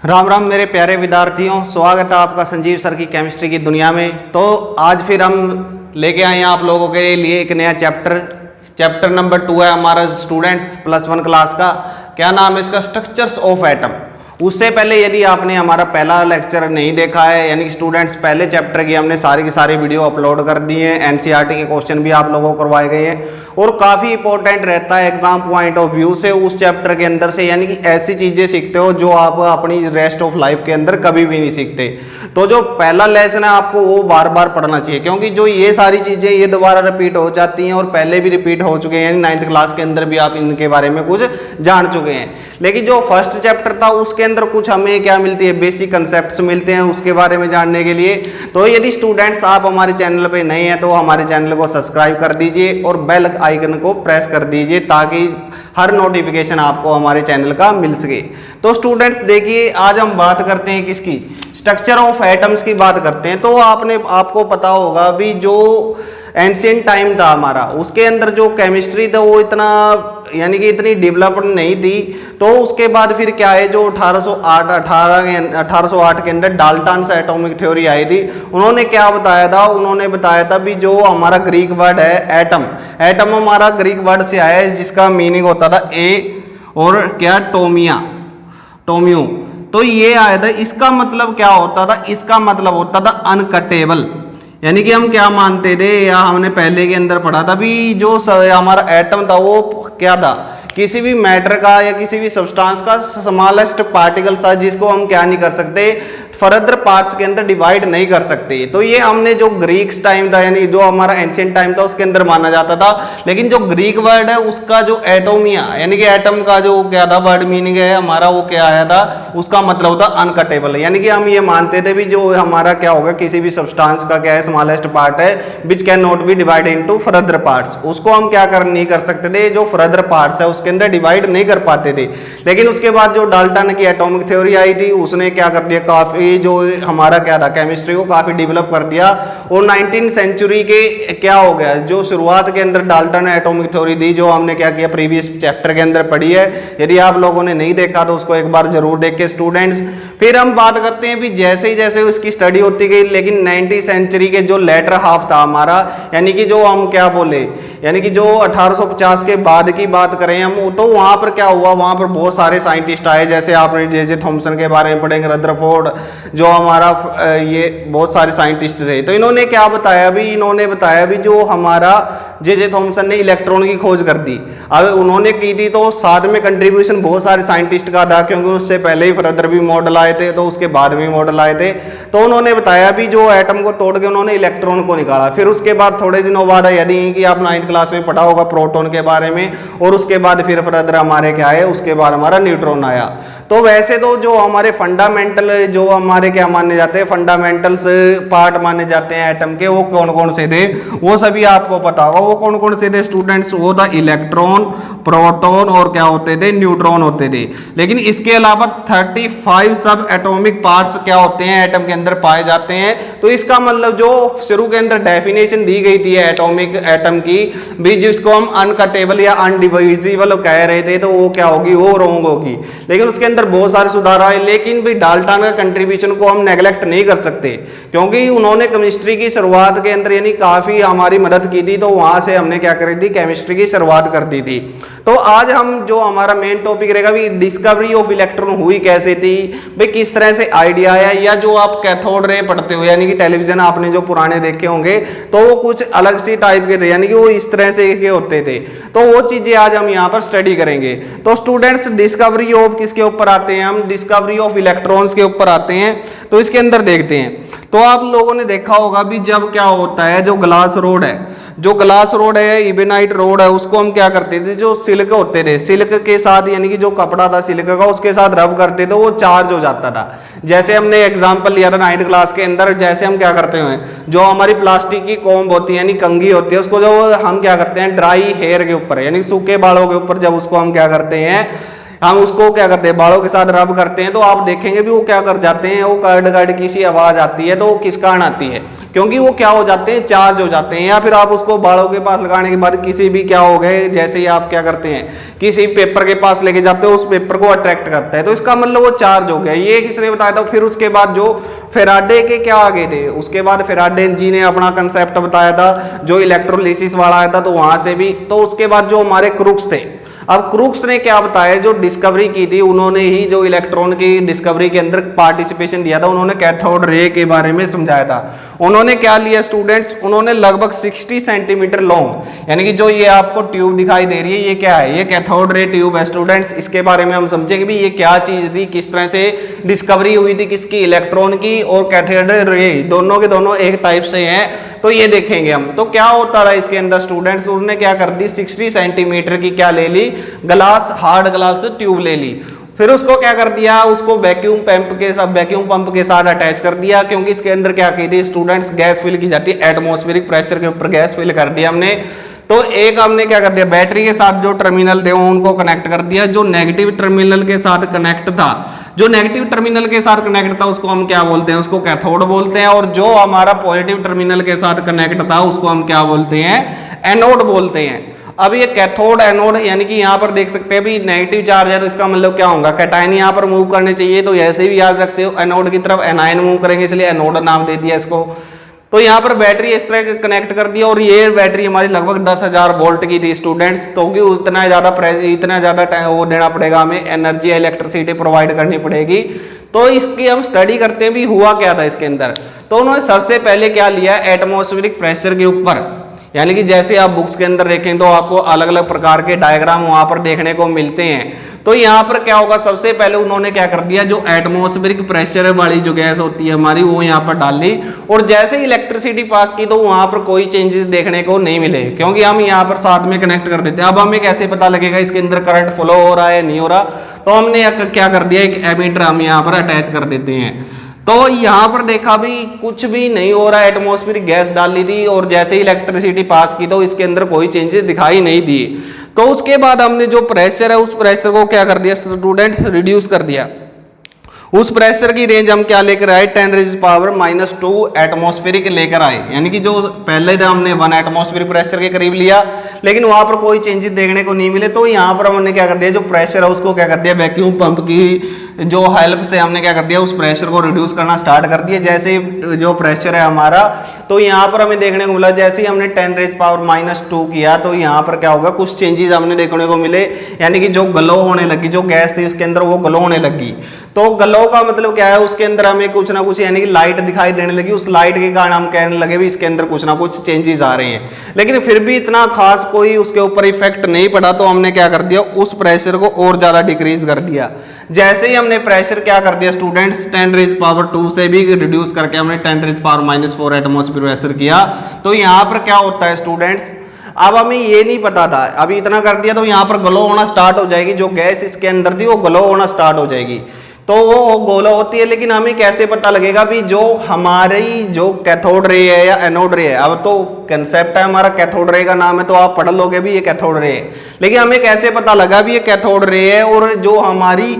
राम राम मेरे प्यारे विद्यार्थियों, स्वागत है आपका संजीव सर की केमिस्ट्री की दुनिया में। तो आज फिर हम लेके आए हैं आप लोगों के लिए एक नया चैप्टर नंबर 2 है हमारा स्टूडेंट्स +1 क्लास का। क्या नाम है इसका? Structures of atom. उससे पहले यदि आपने हमारा पहला लेक्चर नहीं देखा है, यानी कि स्टूडेंट्स पहले चैप्टर की हमने सारी की सारी वीडियो अपलोड कर दी है। एनसीईआरटी के क्वेश्चन भी आप लोगों को करवाए गए हैं और काफ़ी इंपॉर्टेंट रहता है एग्जाम पॉइंट ऑफ व्यू से उस चैप्टर के अंदर से, यानी कि ऐसी चीज़ें सीखते हो जो आप अपनी रेस्ट ऑफ लाइफ के अंदर कभी भी नहीं सीखते। तो जो पहला लेसन है आपको वो बार बार पढ़ना चाहिए, क्योंकि जो ये सारी चीज़ें ये दोबारा रिपीट हो जाती हैं और पहले भी रिपीट हो चुके हैं, यानी 9th क्लास के अंदर भी आप इनके बारे में कुछ जान चुके हैं। लेकिन जो फर्स्ट चैप्टर था उसके अंदर कुछ हमें क्या मिलती है, बेसिक कंसेप्ट्स मिलते हैं उसके बारे में जानने के लिए। तो यदि स्टूडेंट्स आप हमारे चैनल पे नए हैं तो हमारे चैनल को सब्सक्राइब कर दीजिए और बेल आइकन को प्रेस कर दीजिए ताकि हर नोटिफिकेशन आपको हमारे चैनल का मिल सके। तो स्टूडेंट्स देखिए, आज हम बात करते हैं किसकी? स्ट्रक्चर ऑफ एटम्स की बात करते हैं। तो आपको पता होगा भी जो एंशिएंट टाइम था हमारा, उसके अंदर जो केमिस्ट्री था वो इतना यानी कि इतनी डेवलप्ड नहीं थी। तो उसके बाद फिर क्या है, जो 1808 के अंदर डाल्टन्स एटॉमिक थ्योरी आई थी। उन्होंने क्या बताया था? उन्होंने बताया था भी जो हमारा ग्रीक वर्ड है एटम, एटम हमारा ग्रीक वर्ड से आया है जिसका मीनिंग होता था ए और क्या टोमियो। तो ये आया था, इसका मतलब क्या होता था? इसका मतलब होता था अनकटेबल। यानी कि हम क्या मानते थे या हमने पहले के अंदर पढ़ा था भी जो हमारा एटम था वो क्या था? किसी भी मैटर का या किसी भी सब्सटेंस का स्मॉलेस्ट पार्टिकल था जिसको हम क्या नहीं कर सकते, फर्दर पार्ट्स के अंदर डिवाइड नहीं कर सकते। तो ये हमने जो ग्रीक टाइम था यानी जो हमारा एंशिएंट टाइम था उसके अंदर माना जाता था। लेकिन जो ग्रीक वर्ड है उसका जो एटोमिया यानी कि एटम का जो क्या था वर्ड मीनिंग है हमारा, वो क्या आया था? उसका मतलब होता अनकटेबल। यानी कि हम ये मानते थे भी जो हमारा क्या होगा, किसी भी सब्सटेंस का क्या है स्मॉलेस्ट पार्ट है which can not be divide into further parts, उसको हम क्या नहीं कर सकते थे, जो फर्दर पार्ट्स है उसके अंदर डिवाइड नहीं कर पाते थे। लेकिन उसके बाद जो डाल्टन की एटॉमिक थ्योरी आई थी उसने क्या कर दिया, काफी जो हमारा क्या था केमिस्ट्री को काफी डेवलप कर दिया। और 19th सेंचुरी के क्या हो गया, जो शुरुआत के अंदर डाल्टन ने एटॉमिक थ्योरी दी जो हमने क्या किया प्रीवियस चैप्टर के अंदर पढ़ी है। यदि आप लोगों ने नहीं देखा तो उसको एक बार जरूर देख के स्टूडेंट्स। फिर हम बात करते हैं भी जैसे ही जैसे उसकी स्टडी होती गई, लेकिन 19th सेंचुरी के जो लेटर हाफ था हमारा, यानी कि जो हम क्या बोले, यानी कि जो 1850 के बाद की बात करें हम, तो वहां पर क्या हुआ, वहां पर बहुत सारे साइंटिस्ट आए। जैसे आपने जे थॉमसन के बारे में पढ़ेंगे, रदरफोर्ड, जो हमारा ये बहुत सारे साइंटिस्ट थे। तो इन्होंने क्या बताया भी, इन्होंने बताया भी जो हमारा जे थॉमसन ने इलेक्ट्रॉन की खोज कर दी। अब उन्होंने की थी तो साथ में कंट्रीब्यूशन बहुत सारे साइंटिस्ट का था, क्योंकि उससे पहले ही फर्दर भी मॉडल आए थे तो उसके बाद में मॉडल आए थे। तो उन्होंने बताया भी जो एटम को तोड़ के उन्होंने इलेक्ट्रॉन को निकाला। फिर उसके बाद थोड़े दिनों बाद, यानी कि आप 9th क्लास में पढ़ा होगा प्रोटॉन के बारे में, और उसके बाद फिर फर्दर हमारे क्या है, उसके बाद हमारा न्यूट्रॉन आया। तो वैसे तो जो हमारे फंडामेंटल जो हमारे क्या माने जाते हैं, फंडामेंटल्स पार्ट माने जाते हैं एटम के, वो कौन कौन से थे वो सभी आपको पता होगा। वो कौन कौन से थे स्टूडेंट्स? वो था इलेक्ट्रॉन, प्रोटॉन और क्या होते थे, न्यूट्रॉन होते थे। लेकिन इसके अलावा 35 सब एटॉमिक पार्ट्स क्या होते हैं एटम के अंदर पाए जाते हैं। तो इसका मतलब जो शुरू के अंदर डेफिनेशन दी गई थी एटॉमिक एटम की भी, जिसको हम अनकटेबल या अनडिविजिबल कह रहे थे, तो वो क्या होगी, वो रॉन्ग होगी। लेकिन उसके अंदर बहुत सारे सुधार आए। लेकिन भी डाल्टन का कंट्रीब्यूशन को हम नेग्लेक्ट नहीं कर सकते, क्योंकि उन्होंने केमिस्ट्री की शुरुआत के अंदर यानी काफी हमारी मदद की थी। तो वहां से हमने क्या करी थी, केमिस्ट्री की शुरुआत कर दी थी। तो आज हम जो हमारा मेन टॉपिक रहेगा भी डिस्कवरी ऑफ इलेक्ट्रॉन हुई कैसे थी, भाई किस तरह से आइडिया आया, या जो आप कैथोड रे पढ़ते हो यानी कि टेलीविजन आपने जो पुराने देखे होंगे तो वो कुछ अलग सी टाइप के थे, यानी कि वो इस तरह से के होते थे। तो वो चीजें आज हम यहाँ पर स्टडी करेंगे। तो स्टूडेंट्स डिस्कवरी ऑफ किसके ऊपर आते हैं हम? डिस्कवरी ऑफ इलेक्ट्रॉन्स के ऊपर आते हैं। तो इसके अंदर देखते हैं। तो आप लोगों ने देखा होगा भी जब क्या होता है, जो ग्लास रोड है, जो ग्लास रोड है, इबेनाइट रोड है, उसको हम क्या करते थे, जो सिल्क होते थे, सिल्क के साथ यानी कि जो कपड़ा था सिल्क का उसके साथ रब करते थे, वो चार्ज हो जाता था। जैसे हमने एग्जांपल लिया था 9th क्लास के अंदर, जैसे हम क्या करते हैं, जो हमारी प्लास्टिक की कॉम्ब होती है यानी कंघी होती है, उसको जो हम क्या करते हैं ड्राई हेयर के ऊपर यानी सूखे बालों के ऊपर जब उसको हम क्या करते हैं हम उसको क्या करते हैं, बालों के साथ रब करते हैं, तो आप देखेंगे भी वो क्या कर जाते हैं, वो कर्ड कर्ड की सी आवाज आती है, तो वो किस कारण आती है, क्योंकि वो क्या हो जाते हैं, चार्ज हो जाते हैं। या फिर आप उसको बालों के पास लगाने के बाद किसी भी क्या हो गए, जैसे ही आप क्या करते हैं किसी पेपर के पास लेके जाते हो, उस पेपर को अट्रैक्ट करता है, तो इसका मतलब वो चार्ज हो गया। ये किसने बताया था? फिर उसके बाद जो फेराडे के क्या आगे थे, उसके बाद फेराडे जी ने अपना कंसेप्ट बताया था, जो इलेक्ट्रोलिसिस वाला आया था, तो वहां से भी। तो उसके बाद जो हमारे क्रूक्स थे, अब क्रूक्स ने क्या बताया, जो डिस्कवरी की थी, उन्होंने ही जो इलेक्ट्रॉन की डिस्कवरी के अंदर पार्टिसिपेशन दिया था, उन्होंने कैथोड रे के बारे में समझाया था। उन्होंने क्या लिया स्टूडेंट्स, उन्होंने लगभग 60 सेंटीमीटर लॉन्ग, यानी कि जो ये आपको ट्यूब दिखाई दे रही है, ये क्या है, ये कैथोड रे ट्यूब है स्टूडेंट्स। इसके बारे में हम समझेंगे भी ये क्या चीज थी, किस तरह से डिस्कवरी हुई थी, किसकी, इलेक्ट्रॉन की, और कैथोड रे दोनों के दोनों एक टाइप से हैं, तो ये देखेंगे हम। तो क्या होता रहा इसके अंदर स्टूडेंट्स, उसने क्या कर दी, 60 सेंटीमीटर की क्या ले ली, ग्लास, हार्ड ग्लास ट्यूब ले ली। फिर उसको क्या कर दिया, उसको वैक्यूम पंप के साथ अटैच कर दिया, क्योंकि इसके अंदर क्या की थी स्टूडेंट्स, गैस फिल की जाती है, एटमॉस्फेरिक प्रेशर के ऊपर गैस फिल कर दिया हमने। तो एक हमने क्या कर दिया, बैटरी के साथ जो टर्मिनल थे उनको कनेक्ट कर दिया, जो नेगेटिव टर्मिनल के साथ कनेक्ट था, जो नेगेटिव टर्मिनल के साथ कनेक्ट था उसको हम क्या बोलते हैं, उसको कैथोड बोलते हैं, और जो हमारा पॉजिटिव टर्मिनल के साथ कनेक्ट था उसको हम क्या बोलते हैं, एनोड बोलते हैं। अब ये कैथोड एनोड, यानी कि यहाँ पर देख सकते हैं भी नेगेटिव चार्ज है, तो इसका मतलब क्या होगा, कैटायन यहाँ पर मूव करने चाहिए, तो ऐसे भी याद रखते हो, एनोड की तरफ एनायन मूव करेंगे, इसलिए एनोड नाम दे दिया इसको। तो यहाँ पर बैटरी इस तरह कनेक्ट कर दिया, और ये बैटरी हमारी लगभग 10,000 वोल्ट की थी स्टूडेंट्स, तो कि इतना ज़्यादा वो देना पड़ेगा हमें, एनर्जी इलेक्ट्रिसिटी प्रोवाइड करनी पड़ेगी। तो इसकी हम स्टडी करते हैं भी हुआ क्या था इसके अंदर। तो उन्होंने सबसे पहले क्या लिया, एटमॉस्फेरिक प्रेशर के ऊपर, यानी कि जैसे आप बुक्स के अंदर देखें तो आपको अलग अलग प्रकार के डायग्राम वहां पर देखने को मिलते हैं। तो यहाँ पर क्या होगा, सबसे पहले उन्होंने क्या कर दिया, जो एटमॉस्फेरिक प्रेशर वाली जो गैस होती है हमारी, वो यहाँ पर डाल ली, और जैसे ही इलेक्ट्रिसिटी पास की तो वहां पर कोई चेंजेस देखने को नहीं मिले, क्योंकि हम यहाँ पर साथ में कनेक्ट कर देते हैं। अब हमें कैसे पता लगेगा इसके अंदर करंट फ्लो हो रहा है नहीं हो रहा, तो हमने क्या कर दिया, एक एमीटर हम यहाँ पर अटैच कर देते हैं। तो यहाँ पर देखा भी कुछ भी नहीं हो रहा, एटमॉस्फेरिक गैस डाल ली थी, और जैसे ही इलेक्ट्रिसिटी पास की तो इसके अंदर कोई चेंजेस दिखाई नहीं दिए। तो उसके बाद हमने जो प्रेशर है उस प्रेशर को क्या कर दिया स्टूडेंट्स, रिड्यूस कर दिया। उस प्रेशर की रेंज हम क्या लेकर आए, 10⁻⁻² एटमॉस्फेरिक लेकर आए, यानी कि जो पहले हमने 1 एटमॉस्फेरिक प्रेशर के करीब लिया, लेकिन वहां पर कोई चेंजेस देखने को नहीं मिले। तो यहाँ पर हमने क्या कर दिया, जो प्रेशर है उसको क्या कर दिया, वैक्यूम पंप की जो हेल्प से हमने क्या कर दिया, उस प्रेशर को रिड्यूस करना स्टार्ट कर दिया। जैसे जो प्रेशर है हमारा, तो यहाँ पर हमें देखने को मिला, जैसे ही हमने 10⁻⁻² किया, तो यहाँ पर क्या होगा, कुछ चेंजेस हमने देखने को मिले, यानी कि जो ग्लो होने लगी, जो गैस थी उसके अंदर वो ग्लो होने लगी। तो ग्लो का मतलब क्या है, उसके अंदर हमें कुछ ना कुछ यानी कि लाइट दिखाई देने लगी, उस लाइट के कारण हम कहने लगे भी इसके अंदर कुछ ना कुछ चेंजेस आ रहे हैं, लेकिन फिर भी इतना खास कोई उसके ऊपर इफेक्ट नहीं पड़ा। तो हमने क्या कर दिया, उस प्रेशर को और ज्यादा डिक्रीज कर दिया। जैसे ही हमने प्रेशर क्या कर दिया स्टूडेंट्स, 10⁻² से भी रिड्यूस करके हमने 10⁻⁻4 एटमॉस्फेरिक प्रेशर किया। तो यहाँ पर क्या होता है स्टूडेंट्स, अब हमें ये नहीं पता था, अभी इतना कर दिया तो यहाँ पर ग्लो होना स्टार्ट हो जाएगी, जो गैस इसके अंदर थी वो ग्लो होना स्टार्ट हो जाएगी। तो वो गोलो होती है, लेकिन हमें कैसे पता लगेगा भी जो हमारी जो कैथोड रे है या एनोड रे है, अब तो कंसेप्ट है हमारा कैथोड रे का नाम है, तो आप पढ़ लोगे भी ये कैथोड रे है, लेकिन हमें कैसे पता लगा भी ये कैथोड रे है, और जो हमारी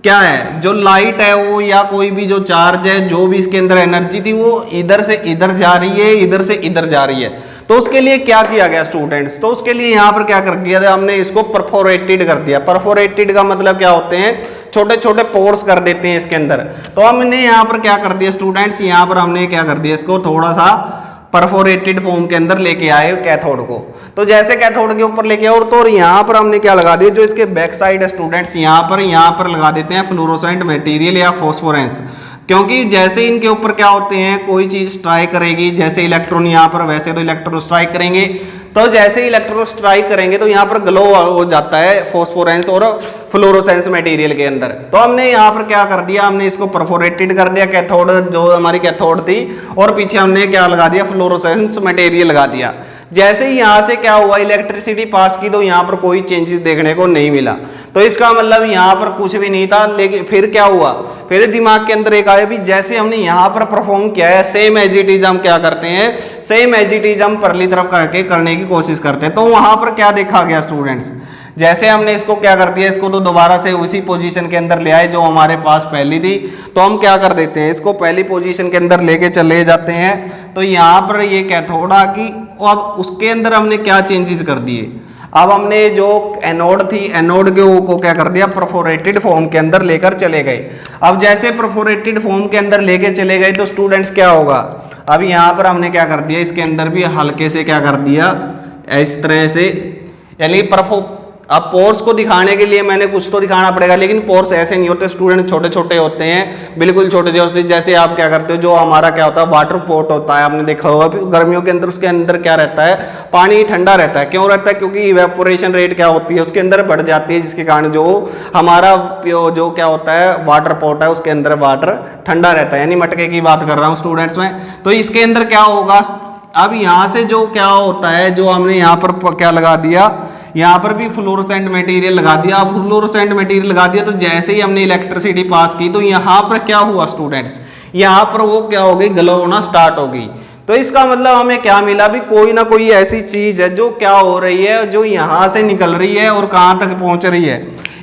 क्या है, जो लाइट है वो या कोई भी जो चार्ज है, जो भी इसके अंदर एनर्जी थी वो इधर से इधर जा रही है, इधर से इधर जा रही है। तो उसके लिए क्या किया गया स्टूडेंट्स, तो उसके लिए यहाँ पर क्या कर दिया, हमने इसको परफोरेटेड कर दिया। परफोरेटेड का मतलब क्या होते हैं, छोटे छोटे पोर्स कर देते हैं इसके अंदर। तो हमने यहाँ पर क्या कर दिया स्टूडेंट्स, यहाँ पर हमने क्या कर दिया, इसको थोड़ा सा परफोरेटेड फॉर्म के अंदर लेके आए कैथोड को। तो जैसे कैथोड के ऊपर लेके और तो यहाँ पर हमने क्या लगा दिया, जो इसके बैक साइड है स्टूडेंट्स, यहाँ पर लगा देते हैं फ्लोरोसेंट मटेरियल या फॉस्फोरेंस, क्योंकि जैसे इनके ऊपर क्या होते हैं, कोई चीज स्ट्राइक करेगी, जैसे इलेक्ट्रॉन यहाँ पर, वैसे तो इलेक्ट्रॉन स्ट्राइक करेंगे, तो जैसे इलेक्ट्रॉन स्ट्राइक करेंगे तो यहाँ पर ग्लो हो जाता है फॉस्फोरेंस और फ्लोरोसेंस मटेरियल के अंदर। तो हमने यहाँ पर क्या कर दिया, हमने इसको परफोरेटेड कर दिया कैथोड, जो हमारी कैथोड थी, और पीछे हमने क्या लगा दिया, फ्लोरोसेंस मटेरियल लगा दिया। जैसे ही यहाँ से क्या हुआ, इलेक्ट्रिसिटी पास की, तो यहाँ पर कोई चेंजेस देखने को नहीं मिला। तो इसका मतलब यहाँ पर कुछ भी नहीं था। लेकिन फिर क्या हुआ, फिर दिमाग के अंदर एक आया भी, जैसे हमने यहाँ पर परफॉर्म किया है, सेम एज इट इज हम क्या करते हैं, सेम एज इट इज हम परली तरफ करके करने की कोशिश करते हैं। तो वहां पर क्या देखा गया स्टूडेंट्स, जैसे हमने इसको क्या कर दिया, इसको तो दोबारा से उसी पोजीशन के अंदर ले आए जो हमारे पास पहली थी। तो हम क्या कर देते हैं, इसको पहली पोजीशन के अंदर लेके चले जाते हैं। तो यहाँ पर ये कैथोड आ गई और अब उसके अंदर हमने क्या चेंजेस कर दिए, अब हमने जो एनोड थी, एनोड के को क्या कर दिया, परफोरेटेड फॉर्म के अंदर लेकर चले गए। अब जैसे परफोरेटेड फॉर्म के अंदर लेके चले गए तो स्टूडेंट्स क्या होगा, अब यहाँ पर हमने क्या कर दिया, इसके अंदर भी हल्के से क्या कर दिया, इस तरह से, यानी अब पोर्स को दिखाने के लिए मैंने कुछ तो दिखाना पड़ेगा, लेकिन पोर्स ऐसे नहीं होते स्टूडेंट, छोटे छोटे होते हैं, बिल्कुल छोटे जैसे जैसे आप क्या करते हो, जो हमारा क्या होता है वाटर पोर्ट होता है, आपने देखा होगा गर्मियों के अंदर उसके अंदर क्या रहता है, पानी ठंडा रहता है। क्यों रहता है, क्योंकि इवेपोरेशन रेट क्या होती है उसके अंदर बढ़ जाती है, जिसके कारण जो हमारा जो क्या होता है वाटर पोर्ट है उसके अंदर वाटर ठंडा रहता है, यानी मटके की बात कर रहा हूँ स्टूडेंट्स में। तो इसके अंदर क्या होगा, अब यहाँ से जो क्या होता है, जो हमने यहाँ पर क्या लगा दिया, यहाँ पर भी फ्लोरोसेंट मटेरियल लगा दिया। अब फ्लोरोसेंट मटेरियल लगा दिया तो जैसे ही हमने इलेक्ट्रिसिटी पास की तो यहाँ पर क्या हुआ स्टूडेंट्स, यहाँ पर वो क्या हो गई, ग्लो होना स्टार्ट हो गई। तो इसका मतलब हमें क्या मिला भी, कोई ना कोई ऐसी चीज है जो क्या हो रही है, जो यहाँ से निकल रही है और कहाँ तक पहुँच रही है,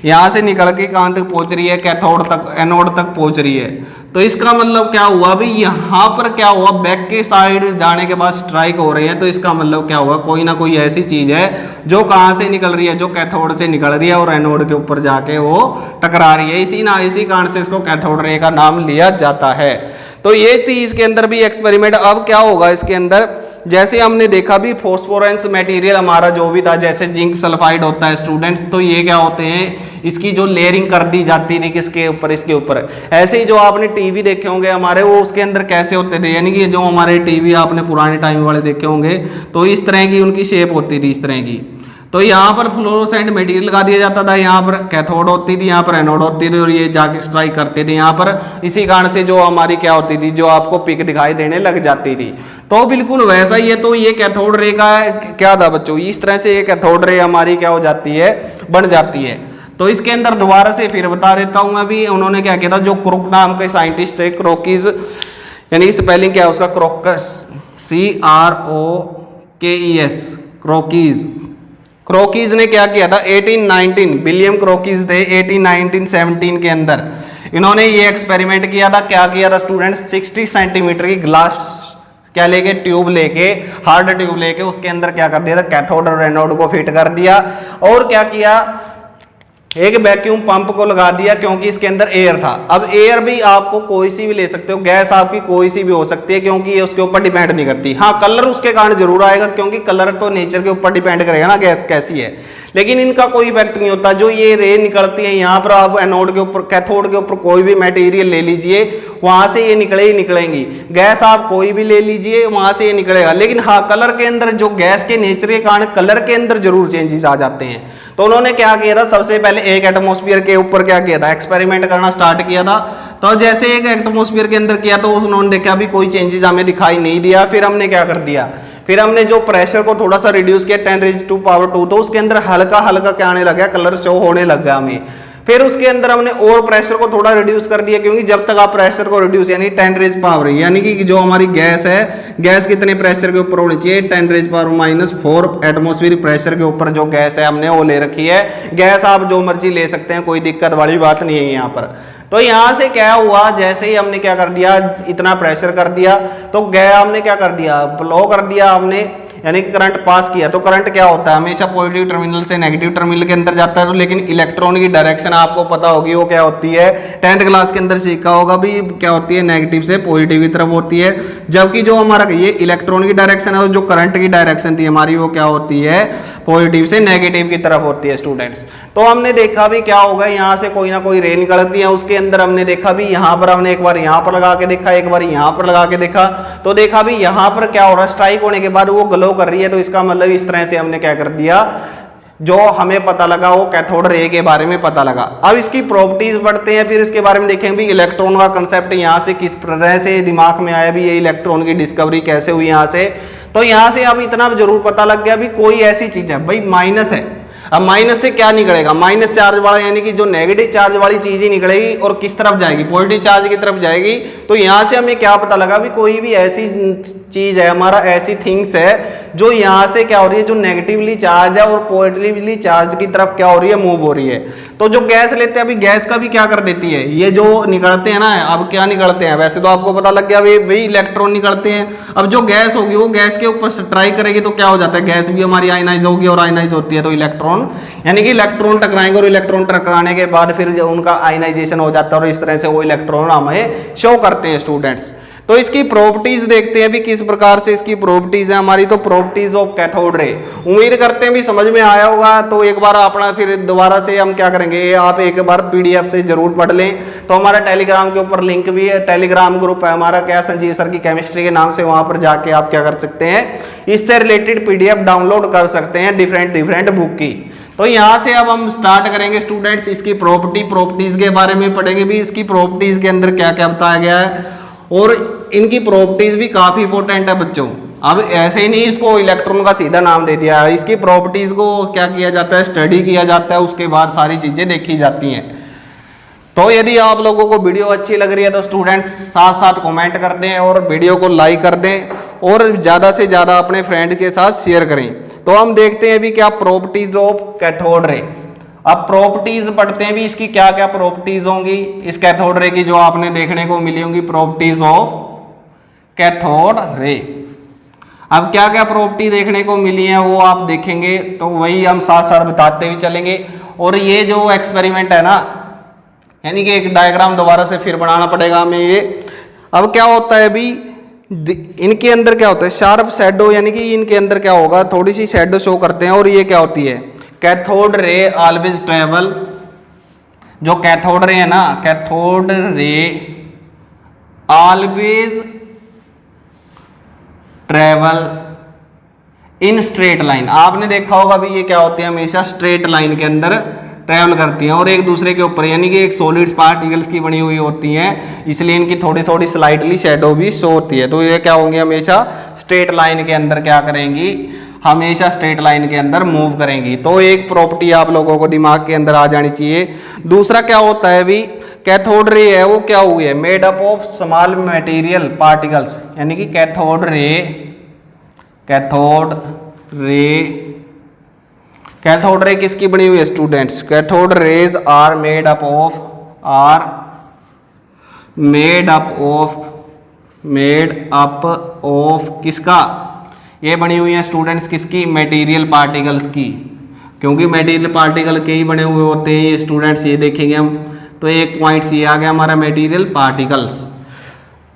यहाँ से निकल के कहाँ तक पहुँच रही है, कैथोड तक, एनोड तक पहुँच रही है। तो इसका मतलब क्या हुआ भी, यहाँ पर क्या हुआ, बैक के साइड जाने के बाद स्ट्राइक हो रही है। तो इसका मतलब क्या हुआ, कोई ना कोई ऐसी चीज है जो कहाँ से निकल रही है, जो कैथोड से निकल रही है और एनोड के ऊपर जाके वो टकरा रही है। इसी कारण से इसको कैथोड रे का नाम लिया जाता है। तो ये थी इसके अंदर भी एक्सपेरिमेंट। अब क्या होगा इसके अंदर, जैसे हमने देखा भी फॉस्फोरेंस मटेरियल हमारा जो भी था, जैसे जिंक सल्फाइड होता है स्टूडेंट्स, तो ये क्या होते हैं, इसकी जो लेयरिंग कर दी जाती थी किसके ऊपर, इसके ऊपर। ऐसे ही जो आपने टीवी देखे होंगे हमारे, वो उसके अंदर कैसे होते थे, यानी कि जो हमारे टीवी आपने पुराने टाइम वाले देखे होंगे तो इस तरह की उनकी शेप होती थी, इस तरह की। तो यहाँ पर फ्लोरोसेंट मटेरियल लगा दिया जाता था, यहाँ पर कैथोड होती थी, यहाँ पर एनोड होती थी और ये जाके स्ट्राइक करते थे यहाँ पर। इसी कारण से जो हमारी क्या होती थी, जो आपको पिक दिखाई देने लग जाती थी। तो बिल्कुल वैसा ही है। तो ये कैथोड रे का क्या था बच्चों, इस तरह से ये कैथोड रे हमारी क्या हो जाती है, बन जाती है। तो इसके अंदर दोबारा से फिर बता देता हूँ मैं भी, उन्होंने क्या किया था, जो क्रोक नाम के साइंटिस्ट है, क्रोकीज, यानी स्पेलिंग क्या है उसका, क्रोकस, CROKES, क्रोकीज। क्रोकीज ने क्या किया था, 1819, विलियम क्रोकीज थे, 1817 के अंदर इन्होंने ये एक्सपेरिमेंट किया था। क्या किया था स्टूडेंट्स, 60 सेंटीमीटर की ग्लास क्या लेके, ट्यूब लेके, हार्ड ट्यूब लेके, उसके अंदर क्या कर दिया था, कैथोड और एनोड को फिट कर दिया और क्या किया, एक वैक्यूम पंप को लगा दिया, क्योंकि इसके अंदर एयर था। अब एयर भी आपको कोई सी भी ले सकते हो, गैस आपकी कोई सी भी हो सकती है, क्योंकि ये उसके ऊपर डिपेंड नहीं करती। हाँ, कलर उसके कारण जरूर आएगा, क्योंकि कलर तो नेचर के ऊपर डिपेंड करेगा ना गैस कैसी है, लेकिन इनका कोई इफेक्ट नहीं होता। जो ये रे निकलती है यहाँ पर, आप एनोड के ऊपर, कैथोड के ऊपर कोई भी मटेरियल ले लीजिए, वहां से ये निकले ही निकलेंगी। गैस आप कोई भी ले लीजिए, वहां से ये निकलेगा। लेकिन हाँ, कलर के अंदर, जो गैस के नेचर के कारण कलर के अंदर जरूर चेंजेस आ जाते हैं। तो उन्होंने क्या किया था, सबसे पहले एक एटमॉस्फेयर के ऊपर क्या किया था, एक्सपेरिमेंट करना स्टार्ट किया था। तो जैसे एक एटमॉस्फेयर के अंदर किया तो उन्होंने देखा भी कोई चेंजेस हमें दिखाई नहीं दिया। फिर हमने क्या कर दिया, फिर हमने जो प्रेशर को थोड़ा सा रिड्यूस किया 10⁻², तो उसके अंदर हल्का हल्का क्या आने लगा, कलर शो होने लग गया हमें। फिर उसके अंदर हमने और प्रेशर को थोड़ा रिड्यूस कर दिया, क्योंकि जब तक आप प्रेशर को रिड्यूस, यानी 10⁻⁴, यानी कि जो हमारी गैस है, गैस कितने प्रेशर के ऊपर होनी चाहिए, 10⁻⁻⁴ एटमॉस्फेरिक प्रेशर के ऊपर जो गैस है हमने वो ले रखी है। गैस आप जो मर्जी ले सकते हैं, कोई दिक्कत वाली बात नहीं है यहाँ पर। तो यहाँ से क्या हुआ, जैसे ही हमने क्या कर दिया, इतना प्रेशर कर दिया, तो गया हमने क्या कर दिया, फ्लो कर दिया हमने, यानी कि करंट पास किया। तो करंट क्या होता है, हमेशा पॉजिटिव टर्मिनल से नेगेटिव टर्मिनल के अंदर जाता है। तो लेकिन इलेक्ट्रॉन की डायरेक्शन आपको पता होगी वो क्या होती है, 10th क्लास के अंदर सीखा होगा भी, क्या होती है, नेगेटिव से पॉजिटिव की तरफ होती है। जबकि जो हमारा ये इलेक्ट्रॉन की डायरेक्शन है, जो करंट की डायरेक्शन थी हमारी, वो क्या होती है, पॉजिटिव से नेगेटिव की तरफ होती है स्टूडेंट्स। तो हमने देखा भी क्या होगा, यहाँ से कोई ना कोई रे निकलती है, उसके अंदर हमने देखा भी, यहाँ पर हमने एक बार यहाँ पर लगा के देखा, एक बार यहाँ पर लगा के देखा, तो देखा भी यहाँ पर क्या हो रहा है, स्ट्राइक होने के बाद वो ग्लो कर रही है। तो इसका मतलब इस तरह से हमने क्या कर दिया, जो हमें पता लगा वो कैथोड रे के बारे में पता लगा। अब इसकी प्रॉपर्टीज बढ़ते हैं, फिर इसके बारे में देखेंगे भी इलेक्ट्रॉन का कंसेप्ट यहाँ से किस तरह से दिमाग में आया भी, ये इलेक्ट्रॉन की डिस्कवरी कैसे हुई यहाँ से। तो यहाँ से अब इतना जरूर पता लग गया भी, कोई ऐसी चीज है भाई, माइनस है। अब माइनस से क्या निकलेगा, माइनस चार्ज वाला, यानी कि जो नेगेटिव चार्ज वाली चीज ही निकलेगी और किस तरफ जाएगी, पॉजिटिव चार्ज की तरफ जाएगी। तो यहाँ से हमें क्या पता लगा भी, कोई भी ऐसी चीज है, हमारा ऐसी थिंग्स है जो यहाँ से क्या हो रही है, जो नेगेटिवली चार्ज है और पॉजिटिवली चार्ज की तरफ क्या हो रही है, मूव हो रही है। तो जो गैस लेते हैं, अभी गैस का भी क्या कर देती है, ये जो निकलते हैं ना, अब क्या निकलते हैं, वैसे तो आपको पता लग गया वही इलेक्ट्रॉन निकलते हैं। अब जो गैस होगी वो गैस के ऊपर स्ट्राइक करेगी तो क्या हो जाता है, गैस भी हमारी आयनाइज होगी और आयनाइज होती है तो इलेक्ट्रॉन, यानी कि इलेक्ट्रॉन टकराएंगे और इलेक्ट्रॉन टकराने के बाद फिर उनका आयनाइजेशन हो जाता है और इस तरह से वो इलेक्ट्रॉन हमें शो करते हैं स्टूडेंट्स। तो इसकी प्रॉपर्टीज देखते हैं भी किस प्रकार से इसकी प्रॉपर्टीज है हमारी। तो प्रॉपर्टीज ऑफ कैथोड रे, उम्मीद करते हैं भी समझ में आया होगा। तो एक बार अपना फिर दोबारा से हम क्या करेंगे, आप एक बार पीडीएफ से जरूर पढ़ लें। तो हमारा टेलीग्राम के ऊपर लिंक भी है, टेलीग्राम ग्रुप है हमारा, क्या संजीव सर की केमिस्ट्री के नाम से, वहां पर जाके आप क्या कर सकते हैं, इससे रिलेटेड पीडीएफ डाउनलोड कर सकते हैं डिफरेंट बुक की। तो यहाँ से अब हम स्टार्ट करेंगे स्टूडेंट्स, इसकी प्रॉपर्टीज के बारे में पढ़ेंगे भी, इसकी प्रॉपर्टीज के अंदर क्या क्या बताया गया है और इनकी प्रॉपर्टीज भी काफी इंपॉर्टेंट है बच्चों। अब ऐसे ही नहीं इसको इलेक्ट्रॉन का सीधा नाम दे दिया है, इसकी प्रॉपर्टीज को क्या किया जाता है, स्टडी किया जाता है, उसके बाद सारी चीजें देखी जाती हैं। तो यदि आप लोगों को वीडियो अच्छी लग रही है तो स्टूडेंट्स साथ साथ कमेंट कर दें और वीडियो को लाइक कर दें और ज़्यादा से ज़्यादा अपने फ्रेंड के साथ शेयर करें। तो हम देखते हैं भी क्या प्रॉपर्टीज ऑफ कैथोड रे। अब प्रॉपर्टीज पढ़ते हैं भी, इसकी क्या क्या प्रॉपर्टीज होंगी इस कैथोड रे की, जो आपने देखने को मिली होंगी प्रॉपर्टीज ऑफ कैथोड रे। अब क्या क्या प्रॉपर्टी देखने को मिली है वो आप देखेंगे, तो वही हम साथ साथ बताते भी चलेंगे। और ये जो एक्सपेरिमेंट है ना, यानी कि एक डायग्राम दोबारा से फिर बनाना पड़ेगा हमें ये। अब क्या होता है भी, इनके अंदर क्या होता है, शार्प शैडो, यानी कि इनके अंदर क्या होगा, थोड़ी सी शैडो शो करते हैं। और ये क्या होती है, कैथोड रे ऑलवेज ट्रेवल, जो कैथोड रे है ना, cathode ray always travel in straight line. आपने देखा होगा भी ये क्या होती है, हमेशा स्ट्रेट लाइन के अंदर ट्रेवल करती हैं और एक दूसरे के ऊपर, यानी कि एक सॉलिड्स पार्टिकल्स की बनी हुई होती हैं, इसलिए इनकी थोड़ी थोड़ी स्लाइटली शैडो भी शो होती है। तो ये क्या होंगे, हमेशा स्ट्रेट लाइन के अंदर क्या करेंगी, हमेशा स्ट्रेट लाइन के अंदर मूव करेंगी। तो एक प्रॉपर्टी आप लोगों को दिमाग के अंदर आ जानी चाहिए। दूसरा क्या होता है भी, कैथोड रे है वो क्या हुई है, made up of small material particles, यानी कि कैथोड रे किसकी बनी हुई है students, cathode rays are made up of किसका, ये बनी हुई है स्टूडेंट्स किसकी, मटेरियल पार्टिकल्स की, क्योंकि मटेरियल पार्टिकल के ही बने हुए होते हैं ये स्टूडेंट्स, ये देखेंगे हम। तो एक पॉइंट ये आ गया हमारा मटेरियल पार्टिकल्स।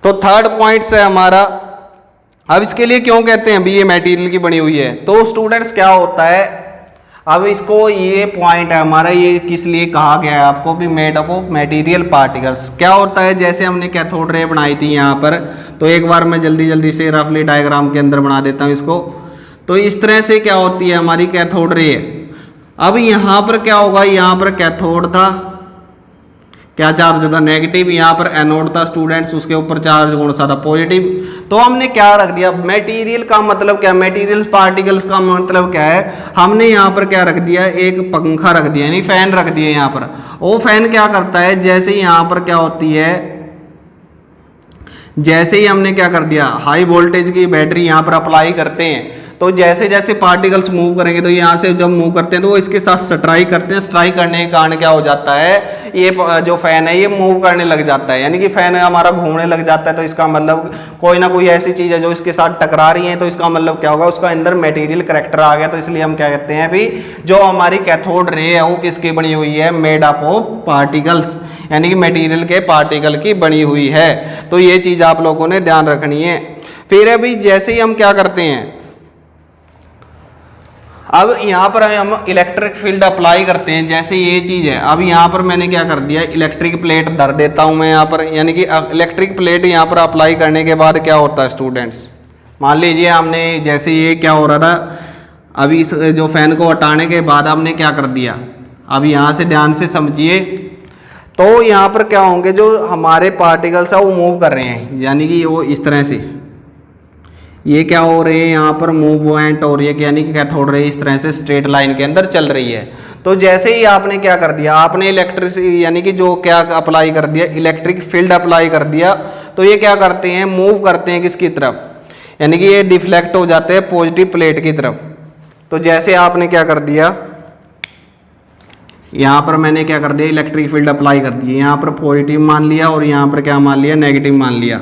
तो थर्ड पॉइंट्स है हमारा, अब इसके लिए क्यों कहते हैं भी ये मटेरियल की बनी हुई है, तो स्टूडेंट्स क्या होता है, अब इसको ये पॉइंट है हमारा, ये किस लिए कहा गया है आपको भी, made up of material particles. क्या होता है, जैसे हमने कैथोड रे बनाई थी यहाँ पर, तो एक बार मैं जल्दी से रफली डायग्राम के अंदर बना देता हूँ इसको। तो इस तरह से क्या होती है हमारी कैथोड रे। अब यहाँ पर क्या होगा, यहाँ पर कैथोड था, क्या चार्ज था, नेगेटिव, यहाँ पर एनोड था स्टूडेंट्स, उसके ऊपर चार्ज कौन सा था, पॉजिटिव। तो हमने क्या रख दिया, मटेरियल का मतलब क्या, मटेरियल पार्टिकल्स का मतलब क्या है, हमने यहाँ पर क्या रख दिया, एक पंखा रख दिया, यानी फैन रख दिया यहाँ पर। वो फैन क्या करता है, जैसे ही यहाँ पर क्या होती है, जैसे ही हमने क्या कर दिया, हाई वोल्टेज की बैटरी यहाँ पर अप्लाई करते हैं, तो जैसे जैसे पार्टिकल्स मूव करेंगे, तो यहाँ से जब मूव करते हैं तो वो इसके साथ स्ट्राइक करते हैं, स्ट्राइक करने के कारण क्या हो जाता है, ये जो फैन है ये मूव करने लग जाता है, यानी कि फैन हमारा घूमने लग जाता है। तो इसका मतलब कोई ना कोई ऐसी चीज़ है जो इसके साथ टकरा रही है, तो इसका मतलब क्या होगा, उसका अंदर मटेरियल करैक्टर आ गया। तो इसलिए हम क्या कहते हैं भी, जो हमारी कैथोड रे है वो किसकी बनी हुई है, मेड अप ऑफ पार्टिकल्स, यानी कि मटेरियल के पार्टिकल की बनी हुई है। तो ये चीज़ आप लोगों ने ध्यान रखनी है। फिर अभी जैसे ही हम क्या करते हैं, अब यहाँ पर हम इलेक्ट्रिक फील्ड अप्लाई करते हैं, जैसे ये चीज़ है। अब यहाँ पर मैंने क्या कर दिया, इलेक्ट्रिक प्लेट धर देता हूँ मैं यहाँ पर, यानी कि इलेक्ट्रिक प्लेट यहाँ पर अप्लाई करने के बाद क्या होता है स्टूडेंट्स, मान लीजिए हमने जैसे ये क्या हो रहा था, अभी इस जो फैन को हटाने के बाद हमने क्या कर दिया, अब यहाँ से ध्यान से समझिए। तो यहाँ पर क्या होंगे, जो हमारे पार्टिकल्स है वो मूव कर रहे हैं, यानी कि वो इस तरह से ये क्या हो रहे हैं, यहाँ पर मूवमेंट हो रही है, यानी कि कैथोड रे इस तरह से स्ट्रेट लाइन के अंदर चल रही है। तो जैसे ही आपने क्या कर दिया, आपने इलेक्ट्रिसिटी यानी कि जो क्या अप्लाई कर दिया, इलेक्ट्रिक फील्ड अप्लाई कर दिया, तो ये क्या करते हैं, मूव करते हैं किसकी तरफ, यानी कि ये डिफ्लेक्ट हो जाते हैं पॉजिटिव प्लेट की तरफ। तो जैसे आपने क्या कर दिया, यहाँ पर मैंने क्या कर दिया, इलेक्ट्रिक फील्ड अप्लाई कर दिया, यहाँ पर पॉजिटिव मान लिया और यहाँ पर क्या मान लिया, नेगेटिव मान लिया।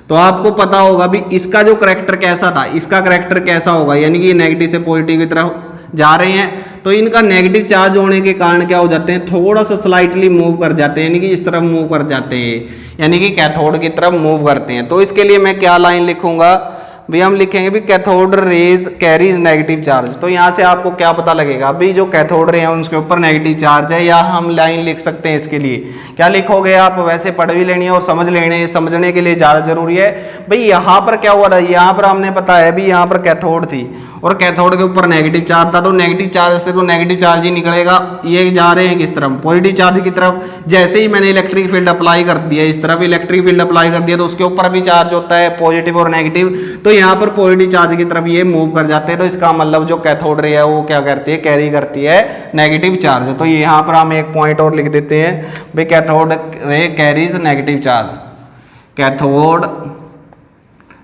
तो आपको पता होगा भी इसका जो करैक्टर कैसा था, इसका करैक्टर कैसा होगा, यानी कि नेगेटिव से पॉजिटिव की तरफ जा रहे हैं, तो इनका नेगेटिव चार्ज होने के कारण क्या हो जाते हैं, थोड़ा सा स्लाइटली मूव कर जाते हैं, यानी कि इस तरफ मूव कर जाते हैं, यानी कि कैथोड की तरफ मूव करते हैं। तो इसके लिए मैं क्या लाइन लिखूंगा भी, हम लिखेंगे भी cathode rays carries negative charge. तो यहाँ से आपको क्या पता लगेगा, अभी जो कैथोड रे हैं उनके ऊपर नेगेटिव चार्ज है, या हम लाइन लिख सकते हैं इसके लिए। क्या लिखोगे आप, वैसे पढ़ भी लेनी है और समझने के लिए ज़्यादा जरूरी है भाई। यहाँ पर क्या हुआ था, यहाँ पर हमने पता है भी यहाँ पर कैथोड थी और कैथोड के ऊपर नेगेटिव चार्ज था, तो नेगेटिव चार्ज से तो नेगेटिव चार्ज ही निकलेगा। ये जा रहे हैं किस तरफ, पॉजिटिव चार्ज की तरफ। जैसे ही मैंने इलेक्ट्रिक फील्ड अप्लाई कर दिया, इस तरफ इलेक्ट्रिक फील्ड अप्लाई कर दिया, तो उसके ऊपर भी चार्ज होता है पॉजिटिव और नेगेटिव, तो यहाँ पर पॉजिटिव चार्ज की तरफ ये मूव कर जाते हैं। तो इसका मतलब जो कैथोड रे है वो क्या करती है, कैरी करती है नेगेटिव चार्ज। तो यहाँ पर हम एक पॉइंट और लिख देते हैं भाई, cathode ray carries negative charge, cathode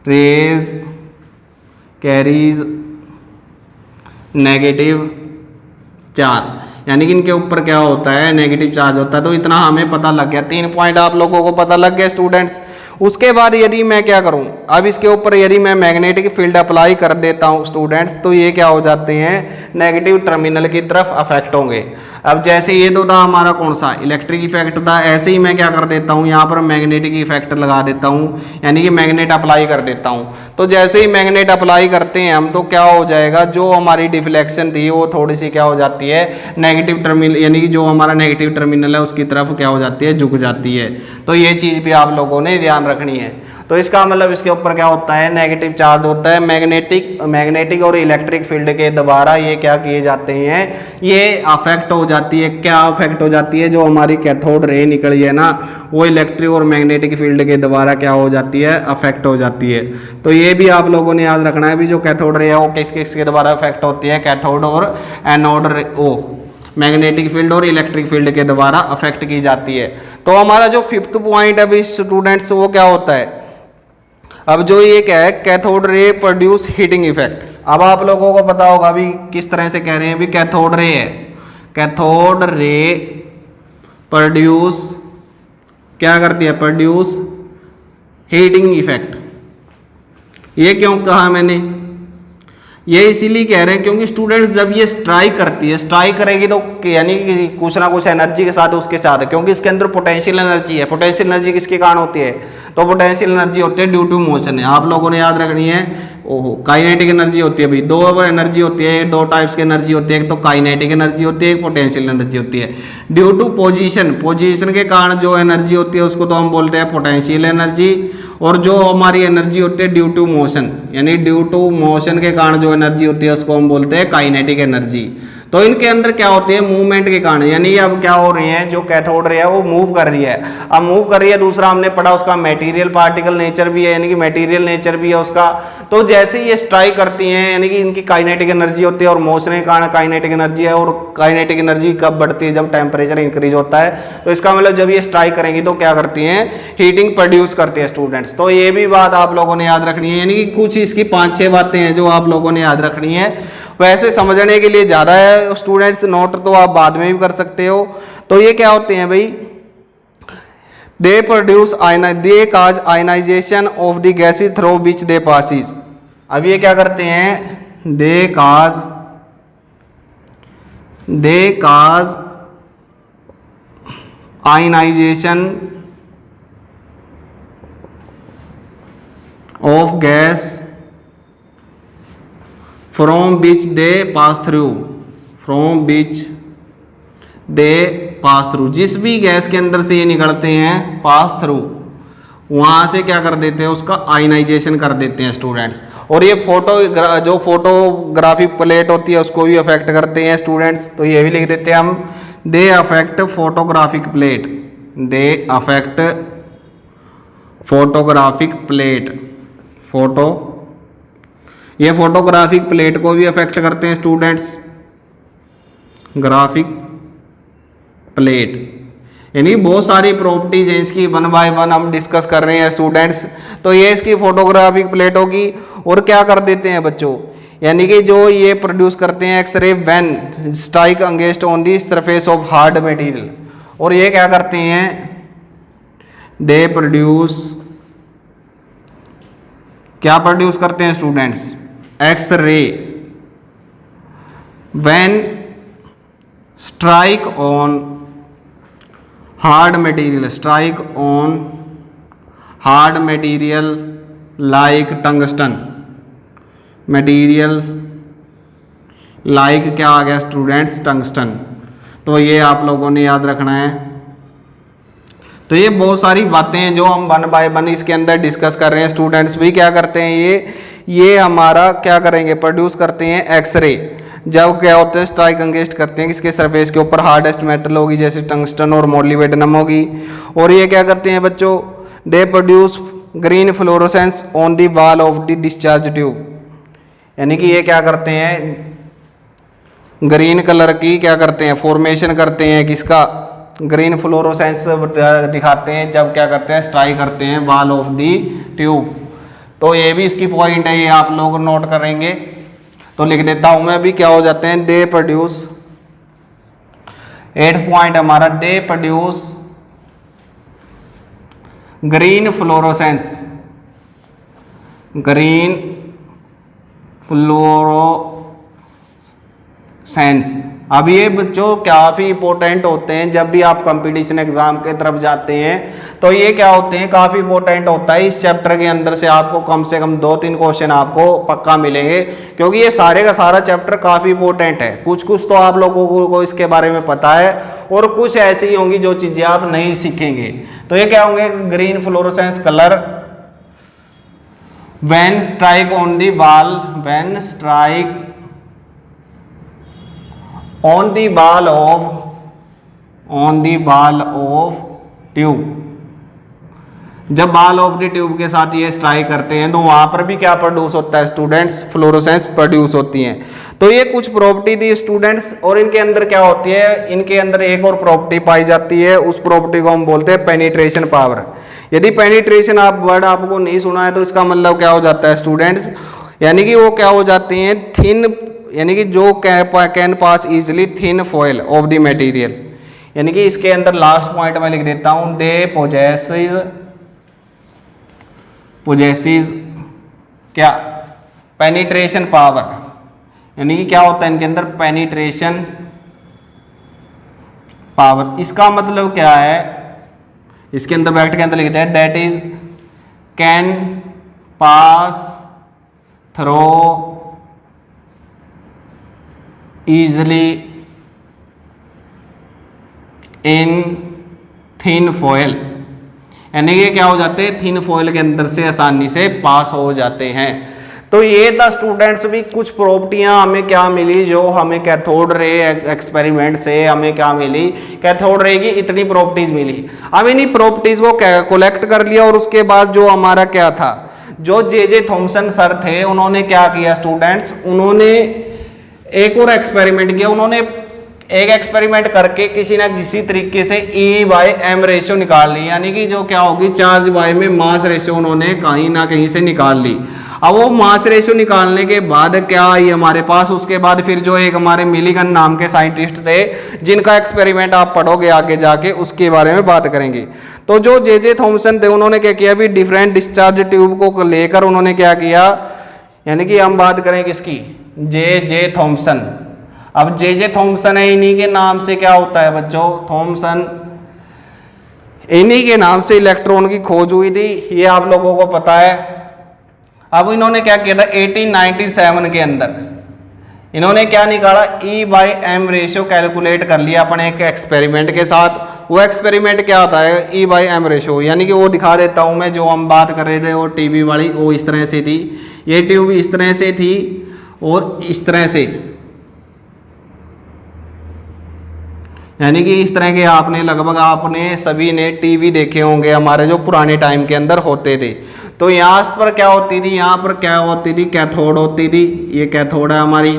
rays carries negative charge, यानी कि इनके ऊपर क्या होता है, नेगेटिव चार्ज होता है। तो इतना हमें पता लग गया, 3 पॉइंट आप लोगों को पता लग गया स्टूडेंट्स। उसके बाद यदि मैं क्या करूं, अब इसके ऊपर यदि मैं मैग्नेटिक फील्ड अप्लाई कर देता हूं स्टूडेंट्स, तो ये क्या हो जाते हैं, नेगेटिव टर्मिनल की तरफ अफेक्ट होंगे। अब जैसे ये तो था हमारा कौन सा, इलेक्ट्रिक इफेक्ट था, ऐसे ही मैं क्या कर देता हूं, यहाँ पर मैग्नेटिक इफेक्ट लगा देता हूं, यानी कि मैग्नेट अप्लाई कर देता हूं। तो जैसे ही मैग्नेट अप्लाई करते हैं हम, तो क्या हो जाएगा, जो हमारी डिफ्लेक्शन थी वो थोड़ी सी क्या हो जाती है, नेगेटिव टर्मिनल, यानी कि जो हमारा नेगेटिव टर्मिनल है उसकी तरफ क्या हो जाती है, झुक जाती है। तो ये चीज़ भी आप लोगों ने ध्यान रखनी है। तो इसका मतलब इसके ऊपर क्या होता है, नेगेटिव चार्ज होता है। मैग्नेटिक और इलेक्ट्रिक फील्ड के द्वारा ये क्या किए जाते हैं, ये अफेक्ट हो जाती है। क्या अफेक्ट हो जाती है, जो हमारी कैथोड रे निकली है ना, वो इलेक्ट्रिक और मैग्नेटिक फील्ड के द्वारा क्या हो जाती है, अफेक्ट हो जाती है। तो ये भी आप लोगों ने याद रखना है भी, जो कैथोड रे है वो किस किस के द्वारा अफेक्ट होती है, कैथोड और एनोड रे, मैग्नेटिक फील्ड और इलेक्ट्रिक फील्ड के द्वारा अफेक्ट की जाती है। तो हमारा जो 5th पॉइंट है भी स्टूडेंट्स, वो क्या होता है, अब जो ये क्या है, cathode ray produce heating effect. अब आप लोगों को पता होगा भी किस तरह से कह रहे हैं भी, कैथोड रे है, कैथोड रे प्रोड्यूस क्या करती है, प्रोड्यूस हीटिंग इफेक्ट। ये क्यों कहा मैंने, ये इसीलिए कह रहे हैं क्योंकि स्टूडेंट्स जब ये स्ट्राइक करती है, स्ट्राइक करेगी तो यानी कि कुछ ना कुछ एनर्जी के साथ उसके साथ है, क्योंकि इसके अंदर पोटेंशियल एनर्जी है। पोटेंशियल एनर्जी किसके कारण होती है, तो पोटेंशियल एनर्जी होती है ड्यू टू मोशन है। आप लोगों ने याद रखनी है, ओहो काइनेटिक एनर्जी होती है भाई, 2 एनर्जी होती है, 2 टाइप्स की एनर्जी होती है, एक तो काइनेटिक एनर्जी होती है, एक पोटेंशियल एनर्जी होती है। ड्यू टू पोजीशन के कारण जो एनर्जी होती है उसको तो हम बोलते हैं पोटेंशियल एनर्जी, और जो हमारी एनर्जी होती है ड्यू टू मोशन, यानी ड्यू टू मोशन के कारण जो एनर्जी होती है उसको हम बोलते हैं काइनेटिक एनर्जी। तो इनके अंदर क्या होती है, मूवमेंट के कारण, यानी अब क्या हो रही है, जो कैथोड रे है वो मूव कर रही है। अब मूव कर रही है, दूसरा हमने पढ़ा उसका मेटीरियल पार्टिकल नेचर भी है, यानी कि मेटीरियल नेचर भी है उसका। तो जैसे ही ये स्ट्राइक करती हैं, यानी कि इनकी काइनेटिक एनर्जी होती है और मोशन के कारण काइनेटिक एनर्जी है, और काइनेटिक एनर्जी कब बढ़ती है, जब टेम्परेचर इंक्रीज होता है। तो इसका मतलब जब ये स्ट्राइक करेंगी तो क्या करती हैं, हीटिंग प्रोड्यूस करती है स्टूडेंट्स। तो ये भी बात आप लोगों ने याद रखनी है, यानी कि कुछ इसकी 5-6 बातें हैं जो आप लोगों ने याद रखनी है। वैसे समझने के लिए ज़्यादा है स्टूडेंट्स, नोट तो आप बाद में भी कर सकते हो। तो ये क्या होते हैं भाई, they produce they cause ionization of the gases through which they passes. अब ये क्या करते हैं, they cause ionization of gas from which they pass through, जिस भी गैस के अंदर से ये निकलते हैं, पास थ्रू, वहां से क्या कर देते हैं, उसका आयनाइजेशन कर देते हैं स्टूडेंट्स। और ये जो फोटोग्राफिक प्लेट होती है उसको भी अफेक्ट करते हैं स्टूडेंट्स। तो ये भी लिख देते हैं हम, they affect photographic plate, they affect photographic plate, ये फोटोग्राफिक प्लेट को भी अफेक्ट करते हैं स्टूडेंट्स, ग्राफिक प्लेट। यानी बहुत सारी प्रॉपर्टीज हैं इसकी, वन बाय वन हम डिस्कस कर रहे हैं स्टूडेंट्स। तो ये इसकी फोटोग्राफिक प्लेट होगी। और क्या कर देते हैं बच्चों, यानी कि जो ये प्रोड्यूस करते हैं X ray when strike against on the surface of hard material. और ये क्या करते हैं, दे प्रोड्यूस, क्या प्रोड्यूस करते हैं students, X ray when strike on hard material, strike on hard material like tungsten, material like क्या आ गया स्टूडेंट्स, टंगस्टन। तो ये आप लोगों ने याद रखना है। तो ये बहुत सारी बातें हैं जो हम वन बाय वन इसके अंदर डिस्कस कर रहे हैं। स्टूडेंट्स भी क्या करते हैं, ये हमारा क्या करेंगे, प्रोड्यूस करते हैं एक्सरे। जब क्या होता है, स्ट्राइक अगेंस्ट करते हैं किसके सरफेस के ऊपर, हार्डेस्ट मेटल होगी जैसे टंगस्टन और मोलिब्डेनम होगी। और ये क्या करते हैं बच्चों, they produce green fluorescence on the wall of the discharge tube. यानी कि ये क्या करते हैं, ग्रीन कलर की क्या करते हैं, फॉर्मेशन करते हैं किसका, ग्रीन फ्लोरोसेंस दिखाते हैं जब क्या करते हैं, स्ट्राइक करते हैं वॉल ऑफ दी ट्यूब। तो ये भी इसकी पॉइंट है, ये आप लोग नोट करेंगे। तो लिख देता हूं मैं भी, क्या हो जाते हैं, दे प्रोड्यूस, 8th पॉइंट हमारा, they produce green fluorescence, green fluorescence. अब ये बच्चों काफ़ी इंपॉर्टेंट होते हैं, जब भी आप कंपटीशन एग्जाम के तरफ जाते हैं तो ये क्या होते हैं, काफ़ी इंपॉर्टेंट होता है। इस चैप्टर के अंदर से आपको कम से कम 2-3 क्वेश्चन आपको पक्का मिलेंगे, क्योंकि ये सारे का सारा चैप्टर काफ़ी इंपॉर्टेंट है। कुछ कुछ तो आप लोगों को इसके बारे में पता है और कुछ ऐसी ही होंगी जो चीज़ें आप नहीं सीखेंगे। तो ये क्या होंगे, green fluorescence colour when strike on the wall, when strike on the wall of tube. जब बॉल ऑफ द ट्यूब के साथ ये स्ट्राइक करते हैं तो वहां पर भी क्या प्रोड्यूस होता है स्टूडेंट्स, फ्लोरोसेंस प्रोड्यूस होती हैं। तो ये कुछ प्रॉपर्टी थी स्टूडेंट्स। और इनके अंदर क्या होती है, इनके अंदर एक और प्रॉपर्टी पाई जाती है, उस प्रॉपर्टी को हम बोलते हैं पेनिट्रेशन पावर। यदि पेनिट्रेशन आप वर्ड आपको नहीं सुना है तो इसका मतलब क्या हो जाता है स्टूडेंट्स, यानी कि वो क्या हो जाते हैं, थिन, यानी कि जो can pass easily thin foil of the material. यानी कि इसके अंदर लास्ट पॉइंट में लिख देता हूं, दे पोजेसिस क्या, पेनिट्रेशन पावर। यानी कि क्या होता है इनके अंदर, पेनिट्रेशन पावर। इसका मतलब क्या है, इसके अंदर ब्रैकेट के अंदर लिखते हैं that is can pass through easily in thin foil। यानी कि क्या हो जाते हैं, थिन फॉयल के अंदर से आसानी से पास हो जाते हैं। तो ये था स्टूडेंट्स भी कुछ प्रॉपर्टियां हमें क्या मिली, जो हमें कैथोड रे एक्सपेरिमेंट से हमें क्या मिली, कैथोड रे की इतनी प्रॉपर्टीज मिली। अब इन्हीं प्रॉपर्टीज को कलेक्ट कर लिया और उसके बाद जो हमारा क्या था, जो जे थॉमसन सर थे उन्होंने क्या किया स्टूडेंट्स, उन्होंने एक और एक्सपेरिमेंट किया। उन्होंने एक एक्सपेरिमेंट करके किसी ना किसी तरीके से E/m रेशियो निकाल ली, यानी कि जो क्या होगी, चार्ज बाय में मास रेशियो उन्होंने कहीं ना कहीं से निकाल ली। अब वो मास रेशियो निकालने के बाद क्या आई हमारे पास, उसके बाद फिर जो एक हमारे मिलीगन नाम के साइंटिस्ट थे जिनका एक्सपेरिमेंट आप पढ़ोगे आगे जाके, उसके बारे में बात करेंगे। तो जो जे थॉमसन थे उन्होंने क्या किया, भी डिफरेंट डिस्चार्ज ट्यूब को लेकर उन्होंने क्या किया, यानी कि हम बात करें किसकी, जे थॉमसन। अब जे थॉमसन है, इन्हीं के नाम से क्या होता है बच्चों, थॉमसन, इन्हीं के नाम से इलेक्ट्रॉन की खोज हुई थी, ये आप लोगों को पता है। अब इन्होंने क्या किया था 1897 के अंदर, इन्होंने क्या निकाला, E/m रेशियो कैलकुलेट कर लिया अपने एक एक्सपेरिमेंट के साथ। वो एक्सपेरिमेंट क्या आता है, E/m रेशियो, यानी कि वो दिखा देता हूं मैं, जो हम बात कर रहे थे वो टीवी वाली, वो इस तरह से थी, ये ट्यूब इस तरह से थी और इस तरह से, यानी कि इस तरह के आपने लगभग आपने सभी ने टीवी देखे होंगे हमारे जो पुराने टाइम के अंदर होते थे। तो यहाँ पर क्या होती थी, यहाँ पर क्या होती थी, कैथोड होती थी, ये कैथोड है हमारी।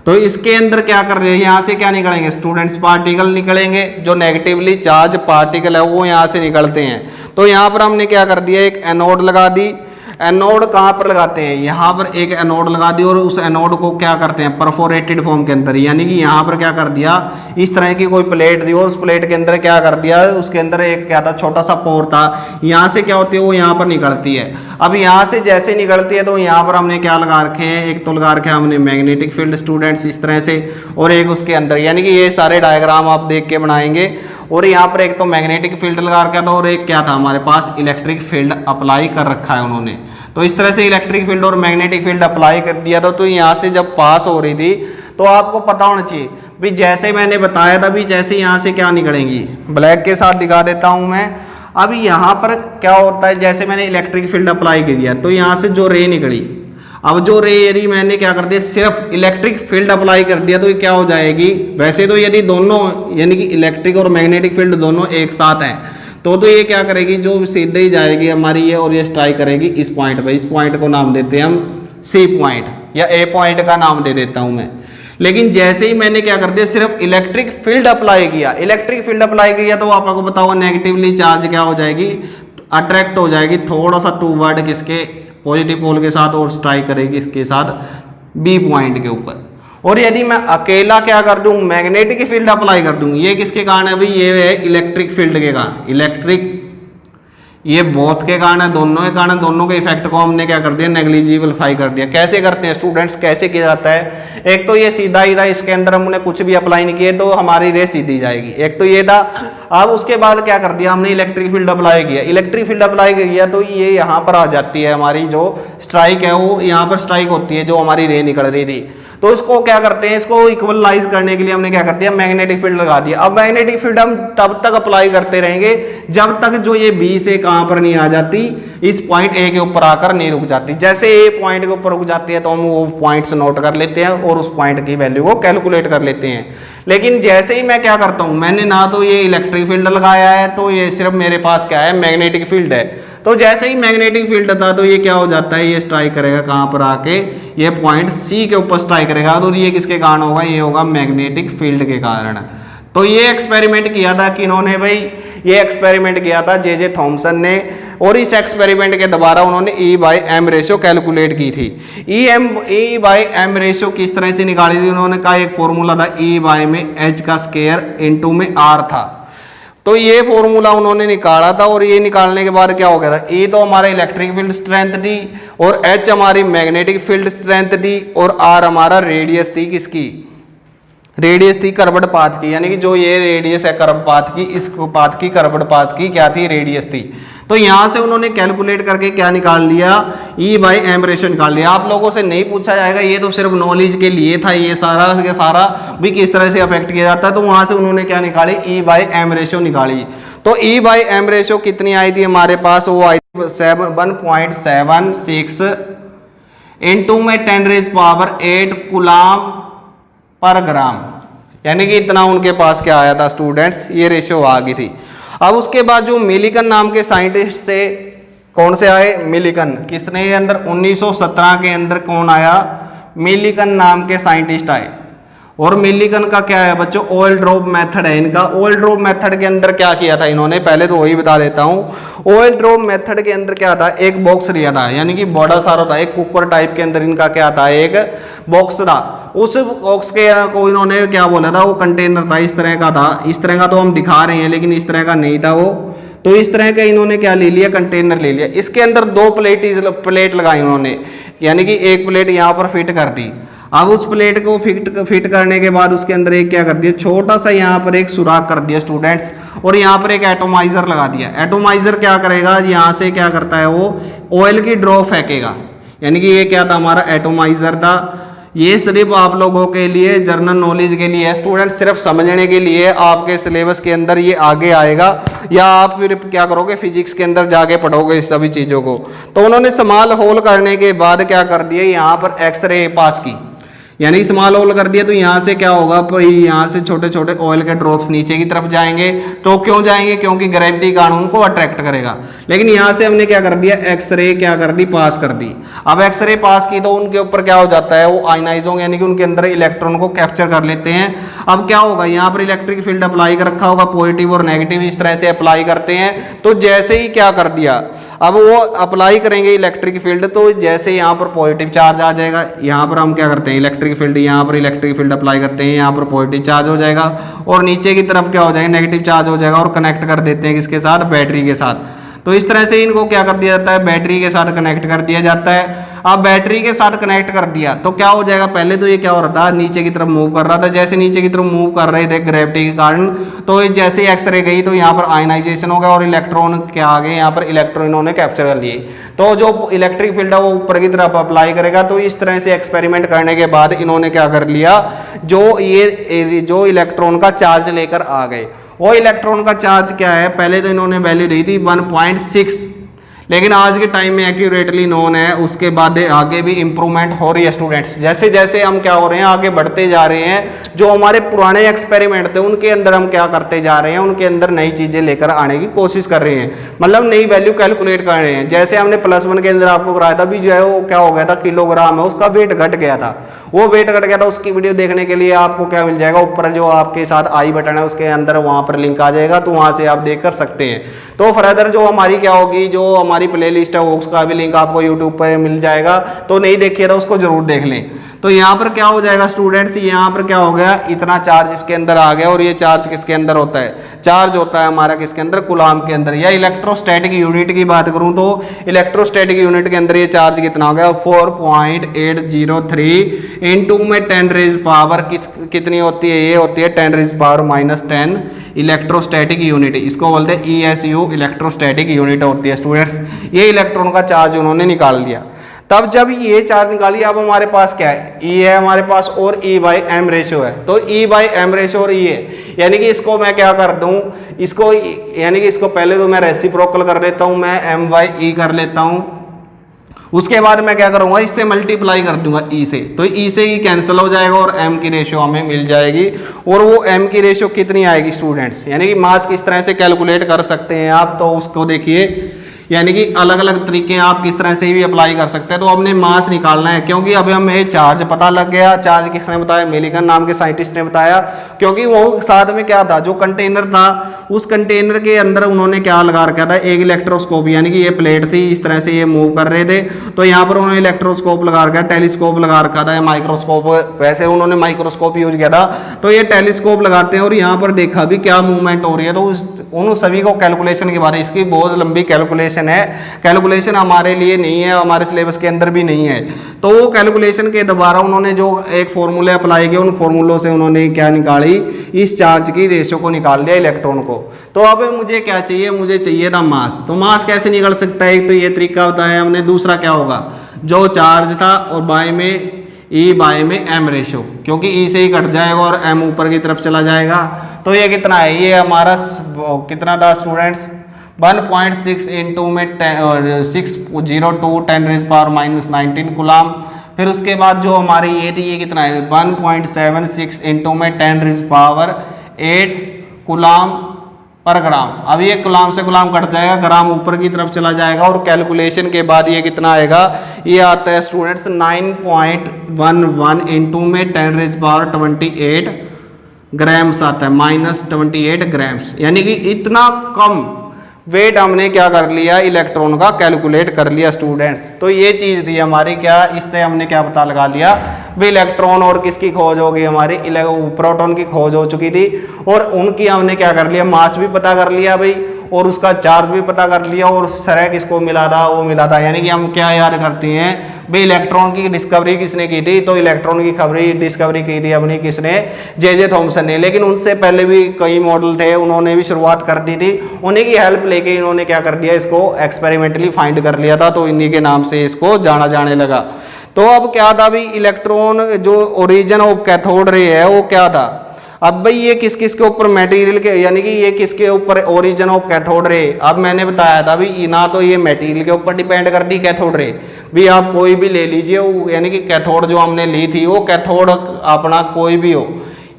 तो इसके अंदर क्या कर रहे हैं, यहाँ से क्या निकलेंगे स्टूडेंट्स, पार्टिकल निकलेंगे, जो नेगेटिवली चार्ज पार्टिकल है वो यहाँ से निकलते हैं। तो यहाँ पर हमने क्या कर दिया, एक एनोड लगा दी। एनोड कहाँ पर लगाते हैं, यहाँ पर एक एनोड लगा दी और उस एनोड को क्या करते हैं परफोरेटेड फॉर्म के अंदर, यानी कि यहाँ पर क्या कर दिया, इस तरह की कोई प्लेट दी और उस प्लेट के अंदर क्या कर दिया, उसके अंदर एक क्या था छोटा सा पोर था, यहाँ से क्या होती है वो यहाँ पर निकलती है। अब यहाँ से जैसे निकलती है तो यहाँ पर हमने क्या लगा रखे हैं, एक तो लगा रखे हैं हमने मैग्नेटिक फील्ड स्टूडेंट्स इस तरह से, और एक उसके अंदर, यानी कि ये सारे डायग्राम आप देख के बनाएंगे। और यहाँ पर एक तो मैग्नेटिक फील्ड लगा रखा था और एक क्या था हमारे पास इलेक्ट्रिक फील्ड अप्लाई कर रखा है उन्होंने। तो इस तरह से इलेक्ट्रिक फील्ड और मैग्नेटिक फील्ड अप्लाई कर दिया था। तो यहाँ से जब पास हो रही थी तो आपको पता होना चाहिए भी, जैसे मैंने बताया था भी, जैसे यहाँ से क्या निकलेंगी, ब्लैक के साथ दिखा देता हूँ मैं। अब यहाँ पर क्या होता है, जैसे मैंने इलेक्ट्रिक फील्ड अप्लाई किया तो यहाँ से जो रे निकली, अब जो रे यदि मैंने क्या कर दिया सिर्फ इलेक्ट्रिक फील्ड अप्लाई कर दिया तो ये क्या हो जाएगी, वैसे तो यदि दोनों यानी कि इलेक्ट्रिक और मैग्नेटिक फील्ड दोनों एक साथ हैं तो ये क्या करेगी, जो सीधे ही जाएगी हमारी ये, और ये स्ट्राइक करेगी इस पॉइंट पे। इस पॉइंट को नाम देते हैं हम सी पॉइंट या ए पॉइंट का नाम दे देता हूं मैं। लेकिन जैसे ही मैंने क्या कर दिया सिर्फ इलेक्ट्रिक फील्ड अप्लाई किया, इलेक्ट्रिक फील्ड अप्लाई किया तो आपको पता होगा नेगेटिवली चार्ज क्या हो जाएगी, अट्रैक्ट हो जाएगी थोड़ा सा टूवर्ड किसके, पॉजिटिव पोल के साथ, और स्ट्राइक करेगी इसके साथ बी पॉइंट के ऊपर। और यदि मैं अकेला क्या कर दूं, मैग्नेटिक फील्ड अप्लाई कर दूं, ये किसके कारण है भाई, ये है इलेक्ट्रिक फील्ड के कारण, इलेक्ट्रिक ये बोथ के कारण है, दोनों के कारण, दोनों के इफेक्ट को हमने क्या कर दिया नेग्लिजिबल कर दिया। कैसे करते हैं स्टूडेंट्स, कैसे किया जाता है, एक तो ये सीधा ही था, इसके अंदर हमने कुछ भी अप्लाई नहीं किए तो हमारी रे सीधी जाएगी, एक तो ये था। अब उसके बाद क्या कर दिया हमने इलेक्ट्रिक फील्ड अप्लाई किया, इलेक्ट्रिक फील्ड अप्लाई किया तो ये यहाँ पर आ जाती है, हमारी जो स्ट्राइक है वो यहाँ पर स्ट्राइक होती है जो हमारी रे निकल रही थी। तो इसको क्या करते हैं, इसको इक्वलाइज करने के लिए हमने क्या कर दिया मैग्नेटिक फील्ड लगा दिया। अब मैग्नेटिक फील्ड हम तब तक अप्लाई करते रहेंगे जब तक जो ये बी से कहां पर नहीं आ जाती, इस पॉइंट ए के ऊपर आकर नहीं रुक जाती। जैसे ए पॉइंट के ऊपर रुक जाती है तो हम वो पॉइंट्स नोट कर लेते हैं और उस पॉइंट की वैल्यू को कैलकुलेट कर लेते हैं। लेकिन जैसे ही मैं क्या करता हूं, मैंने ना तो ये इलेक्ट्रिक फील्ड लगाया है तो ये सिर्फ मेरे पास क्या है मैग्नेटिक फील्ड है। तो जैसे ही मैग्नेटिक फील्ड था तो ये क्या हो जाता है, ये स्ट्राइक करेगा कहां पर आके, ये पॉइंट सी के ऊपर स्ट्राइक करेगा। तो ये किसके कारण होगा, ये होगा मैग्नेटिक फील्ड के कारण। तो ये एक्सपेरिमेंट किया था किन्होंने भाई, ये एक्सपेरिमेंट किया था जे थॉमसन ने, और इस एक्सपेरिमेंट के द्वारा उन्होंने E/m रेशियो कैलकुलेट की थी। E/m रेशियो किस तरह से निकाली थी, उन्होंने कहा एक फॉर्मूला था E में h का स्क्वायर इनटू में r था। तो ये फॉर्मूला उन्होंने निकाला था और ये निकालने के बाद क्या हो गया था, E तो हमारा इलेक्ट्रिक फील्ड स्ट्रेंथ थी और h हमारी मैग्नेटिक फील्ड स्ट्रेंथ थी और r हमारा रेडियस थी, किसकी रेडियस थी कर्व्ड पाथ की, यानी कि जो ये रेडियस है कर्व पाथ की, इस पाथ की कर्व्ड पाथ की क्या थी रेडियस थी। तो यहां से उन्होंने कैलकुलेट करके क्या निकाल लिया, E/m रेशियो निकाल लिया। आप लोगों से नहीं पूछा जाएगा, ये तो सिर्फ नॉलेज के लिए था, ये सारा भी किस तरह से अफेक्ट किया जाता है। तो वहां से उन्होंने क्या निकाली, E/m रेशियो निकाली। तो E/m रेशियो कितनी आई थी हमारे पास, वो आई 1.76 इंटू में 10⁸ कूलम पर ग्राम, यानी कि इतना उनके पास क्या आया था स्टूडेंट्स, ये रेशियो आ गई थी। अब उसके बाद जो मिलिकन नाम के साइंटिस्ट से, कौन से आए मिलिकन, किसने के अंदर 1917 के अंदर कौन आया, मिलिकन नाम के साइंटिस्ट आए। और मिलिकन का क्या है बच्चों, ऑयल ड्रॉप मेथड है इनका। ऑयल ड्रॉप मेथड के अंदर क्या किया था इन्होंने, पहले तो वही बता देता हूं। ऑयल ड्रॉप मेथड के अंदर क्या था, एक बॉक्स लिया था, यानी कि बड़ा सारा था, एक कुकर टाइप के अंदर इनका क्या था, एक बॉक्स था। उस बॉक्स के को इन्होंने क्या बोला था, वो कंटेनर था, इस तरह का था, इस तरह का तो हम दिखा रहे हैं लेकिन इस तरह का नहीं था वो। तो इस तरह का इन्होंने क्या ले लिया, कंटेनर ले लिया। इसके अंदर 2 प्लेट लगाई उन्होंने, यानी कि एक प्लेट यहाँ पर फिट कर दी। अब उस प्लेट को फिट करने के बाद उसके अंदर एक क्या कर दिया, छोटा सा यहाँ पर एक सुराख कर दिया स्टूडेंट्स, और यहाँ पर एक एटोमाइजर लगा दिया। एटोमाइजर क्या करेगा, यहाँ से क्या करता है वो ऑयल की ड्रॉप फेंकेगा, यानी कि ये क्या था हमारा एटोमाइजर था। ये सिर्फ आप लोगों के लिए जनरल नॉलेज के लिए है स्टूडेंट, सिर्फ समझने के लिए। आपके सिलेबस के अंदर ये आगे आएगा या आप फिर क्या करोगे फिजिक्स के अंदर जाके पढ़ोगे इस सभी चीज़ों को। तो उन्होंने स्मॉल होल करने के बाद क्या कर दिया, यहाँ पर एक्सरे पास की, यानी स्मॉल होल कर दिया तो यहाँ से क्या होगा, यहाँ से छोटे छोटे ऑयल के ड्रॉप्स नीचे की तरफ जाएंगे। तो क्यों जाएंगे, क्योंकि ग्रेविटी कानून को अट्रैक्ट करेगा। लेकिन यहाँ से हमने क्या कर दिया, एक्सरे क्या कर दी, पास कर दी। अब एक्सरे पास की तो उनके ऊपर क्या हो जाता है, वो आयनाइज होंगे, यानी कि उनके अंदर इलेक्ट्रॉन को कैप्चर कर लेते हैं। अब क्या होगा, यहाँ पर इलेक्ट्रिक फील्ड अप्लाई कर रखा होगा, पॉजिटिव और नेगेटिव इस तरह से अप्लाई करते हैं। तो जैसे ही क्या कर दिया, अब वो अप्लाई करेंगे इलेक्ट्रिक फील्ड, तो जैसे यहाँ पर पॉजिटिव चार्ज आ जाएगा, यहाँ पर हम क्या करते हैं इलेक्ट्रिक फील्ड, यहाँ पर इलेक्ट्रिक फील्ड अप्लाई करते हैं, यहाँ पर पॉजिटिव चार्ज हो जाएगा और नीचे की तरफ क्या हो जाएगा, नेगेटिव चार्ज हो जाएगा और कनेक्ट कर देते हैं किसके साथ, बैटरी के साथ। तो इस तरह से इनको क्या कर दिया जाता है, बैटरी के साथ कनेक्ट कर दिया जाता है। अब बैटरी के साथ कनेक्ट कर दिया तो क्या हो जाएगा, पहले तो ये क्या हो रहा था, नीचे की तरफ मूव कर रहा था। जैसे नीचे की तरफ मूव कर रहे थे ग्रेविटी के कारण, तो जैसे एक्सरे गई तो यहाँ पर आयनाइजेशन हो गया और इलेक्ट्रॉन क्या आ गए, यहाँ पर इलेक्ट्रॉन इन्होंने कैप्चर कर लिए। तो जो इलेक्ट्रिक फील्ड है वो ऊपर की तरफ अप्लाई करेगा। तो इस तरह से एक्सपेरिमेंट करने के बाद इन्होंने क्या कर लिया, जो इलेक्ट्रॉन का चार्ज लेकर आ गए, वो इलेक्ट्रॉन का चार्ज क्या है, पहले तो इन्होंने वैल्यू दी थी 1.6, लेकिन आज के टाइम में एक्यूरेटली नोन है। उसके बाद आगे भी इंप्रूवमेंट हो रही है स्टूडेंट्स, जैसे जैसे हम क्या हो रहे हैं, आगे बढ़ते जा रहे हैं। जो हमारे पुराने एक्सपेरिमेंट थे उनके अंदर हम क्या करते जा रहे हैं, उनके अंदर नई चीजें लेकर आने की कोशिश कर रहे हैं, मतलब नई वैल्यू कैलकुलेट कर रहे हैं। जैसे हमने +1 के अंदर आपको कराया था भी, जो है वो क्या हो गया था, किलोग्राम है, उसका वेट घट गया था। वो वेट घट गया था, उसकी वीडियो देखने के लिए आपको क्या मिल जाएगा, ऊपर जो आपके साथ आई बटन है उसके अंदर वहां पर लिंक आ जाएगा, तो वहां से आप देख कर सकते हैं। तो फर्दर जो हमारी क्या होगी, जो हमारी प्लेलिस्ट है उसका भी लिंक आपको यूट्यूब पर मिल जाएगा, तो नहीं देखिए तो उसको जरूर देख लें। तो यहाँ पर क्या हो जाएगा स्टूडेंट्स, यहाँ पर क्या हो गया, इतना चार्ज इसके अंदर आ गया। और ये चार्ज किसके अंदर होता है, चार्ज होता है हमारा किसके अंदर, कूलाम के अंदर। या इलेक्ट्रोस्टैटिक यूनिट की बात करूं तो इलेक्ट्रोस्टैटिक यूनिट के अंदर ये चार्ज कितना हो गया, 4.803 इंटू में 10 रेज पावर कितनी होती है, ये होती है 10 रेज पावर -10 इलेक्ट्रोस्टैटिक यूनिट। इसको बोलते हैं ESU, इलेक्ट्रोस्टैटिक यूनिट होती है स्टूडेंट्स। ये इलेक्ट्रॉन का चार्ज उन्होंने निकाल दिया। तब जब ये चार्ज निकालिए, अब हमारे पास क्या है, E है हमारे पास और E/m रेशियो है। तो E/m रेशियो और E है, यानी कि इसको मैं क्या कर दूं, इसको यानी कि इसको पहले तो मैं रेसिप्रोकल कर लेता हूं, मैं M/E कर लेता हूं। उसके बाद मैं क्या करूंगा, इससे मल्टीप्लाई कर दूंगा E से, तो E से E कैंसिल हो जाएगा और M की रेशियो हमें मिल जाएगी। और वो M की रेशियो कितनी आएगी स्टूडेंट्स, यानी कि मास किस तरह से कैलकुलेट कर सकते हैं आप, तो उसको देखिए, यानी कि अलग अलग तरीके आप किस तरह से भी अप्लाई कर सकते हैं। तो हमने मास निकालना है, क्योंकि अभी हमें चार्ज पता लग गया। चार्ज किसने बताया, मिलिगन नाम के साइंटिस्ट ने बताया, क्योंकि वो साथ में क्या था, जो कंटेनर था उस कंटेनर के अंदर उन्होंने क्या लगा रखा था, एक इलेक्ट्रोस्कोप, यानी कि ये प्लेट थी, इस तरह से ये मूव कर रहे थे। तो यहाँ पर उन्होंने इलेक्ट्रोस्कोप लगा रखा, टेलीस्कोप लगा रखा था, माइक्रोस्कोप, वैसे उन्होंने माइक्रोस्कोप यूज किया था। तो ये टेलीस्कोप लगाते हैं और यहाँ पर देखा भी क्या मूवमेंट हो रही है। तो उन सभी को कैलकुलेशन के बारे में, इसकी बहुत लंबी कैलकुलेशन है, कैलकुलेशन हमारे लिए नहीं है, हमारे सिलेबस के अंदर भी नहीं है। तो वो कैलकुलेशन के द्वारा उन्होंने जो एक फॉर्मूले अप्लाई किए, उन फॉर्मूलों से उन्होंने क्या निकाली, इस चार्ज की रेशियो को निकाल लिया इलेक्ट्रॉन को। तो अब मुझे क्या चाहिए, मुझे चाहिए था मास। तो मास कैसे निकल सकता है, एक तो ये तरीका बताया हमने, दूसरा क्या होगा, जो चार्ज था और बाय में E/m रेशियो, क्योंकि E से ही कट जाएगा और M ऊपर की तरफ चला जाएगा। तो ये कितना है, ये हमारा कितना था स्टूडेंट्स, 1.6 इंटू में 602 10 रेज़ पावर -19 कूलाम। फिर उसके बाद जो हमारी ये थी, ये कितना है, 1.76 इंटू में 10 रेज़ पावर 8 कूलाम पर ग्राम। अब ये कूलाम से कूलाम कट जाएगा, ग्राम ऊपर की तरफ चला जाएगा और कैलकुलेशन के बाद ये कितना आएगा, ये आता है स्टूडेंट्स 9.11 इंटू में 10 रेज़ पावर 28 ग्राम्स आता है, -28 ग्राम्स। यानी कि इतना कम वेट हमने क्या कर लिया, इलेक्ट्रॉन का कैलकुलेट कर लिया स्टूडेंट्स। तो ये चीज़ थी हमारी क्या, इससे हमने क्या पता लगा लिया भी, इलेक्ट्रॉन और किसकी खोज होगी, हमारी प्रोटॉन की खोज हो चुकी थी। और उनकी हमने क्या कर लिया, मास भी पता कर लिया भाई, और उसका चार्ज भी पता कर लिया, और सरह किसको मिला था, वो मिला था। यानी कि हम क्या याद करते हैं भाई, इलेक्ट्रॉन की डिस्कवरी किसने की थी, तो इलेक्ट्रॉन की डिस्कवरी की थी अपनी किसने, जे थॉमसन ने। लेकिन उनसे पहले भी कई मॉडल थे, उन्होंने भी शुरुआत कर दी थी। उन्हीं की हेल्प लेके इन्होंने क्या कर दिया, इसको एक्सपेरिमेंटली फाइंड कर लिया था, तो इन्हीं के नाम से इसको जाना जाने लगा। तो अब क्या था भी, इलेक्ट्रॉन जो ओरिजिन ऑफ कैथोड रे है वो क्या था, अब भाई ये किस किस के ऊपर मटेरियल के, यानी कि ये किसके ऊपर ओरिजिन ऑफ कैथोड रे। अब मैंने बताया था भी ना तो ये मटेरियल के ऊपर डिपेंड करती कैथोड रे, भी आप कोई भी ले लीजिए, यानी कि कैथोड जो हमने ली थी वो कैथोड अपना कोई भी हो,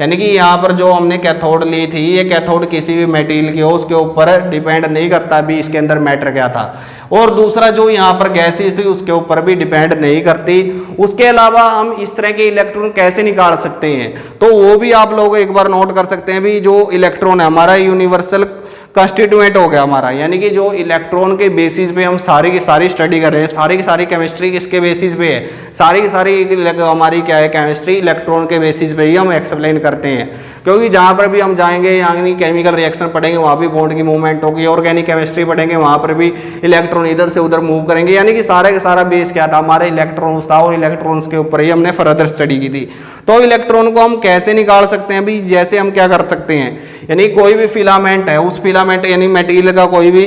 यानी कि यहाँ पर जो हमने कैथोड ली थी ये कैथोड किसी भी मटेरियल की हो उसके ऊपर डिपेंड नहीं करता भी इसके अंदर मैटर क्या था। और दूसरा जो यहाँ पर गैसेज थी उसके ऊपर भी डिपेंड नहीं करती। उसके अलावा हम इस तरह के इलेक्ट्रॉन कैसे निकाल सकते हैं, तो वो भी आप लोग एक बार नोट कर सकते हैं भी जो इलेक्ट्रॉन है हमारा यूनिवर्सल कंस्टिट्यूएंट हो गया हमारा, यानी कि जो इलेक्ट्रॉन के बेसिस पे हम सारी की सारी स्टडी कर रहे हैं, सारी की सारी केमिस्ट्री किसके बेसिस पे है, सारी की सारी हमारी क्या है केमिस्ट्री इलेक्ट्रॉन के बेसिस पे ही हम एक्सप्लेन करते हैं। क्योंकि जहाँ पर भी हम जाएंगे यानी केमिकल रिएक्शन पढ़ेंगे वहाँ भी बॉन्ड की मूवमेंट होगी, ऑर्गेनिक केमिस्ट्री पढ़ेंगे वहाँ पर भी इलेक्ट्रॉन इधर से उधर मूव करेंगे, यानी कि सारा का सारा बेस क्या था हमारे इलेक्ट्रॉन्स था और इलेक्ट्रॉन्स के ऊपर ही हमने फर्दर स्टडी की थी। तो इलेक्ट्रॉन को हम कैसे निकाल सकते हैं भी, जैसे हम क्या कर सकते हैं, यानी कोई भी फिलामेंट है उस फिलामेंट यानी मटेरियल का कोई भी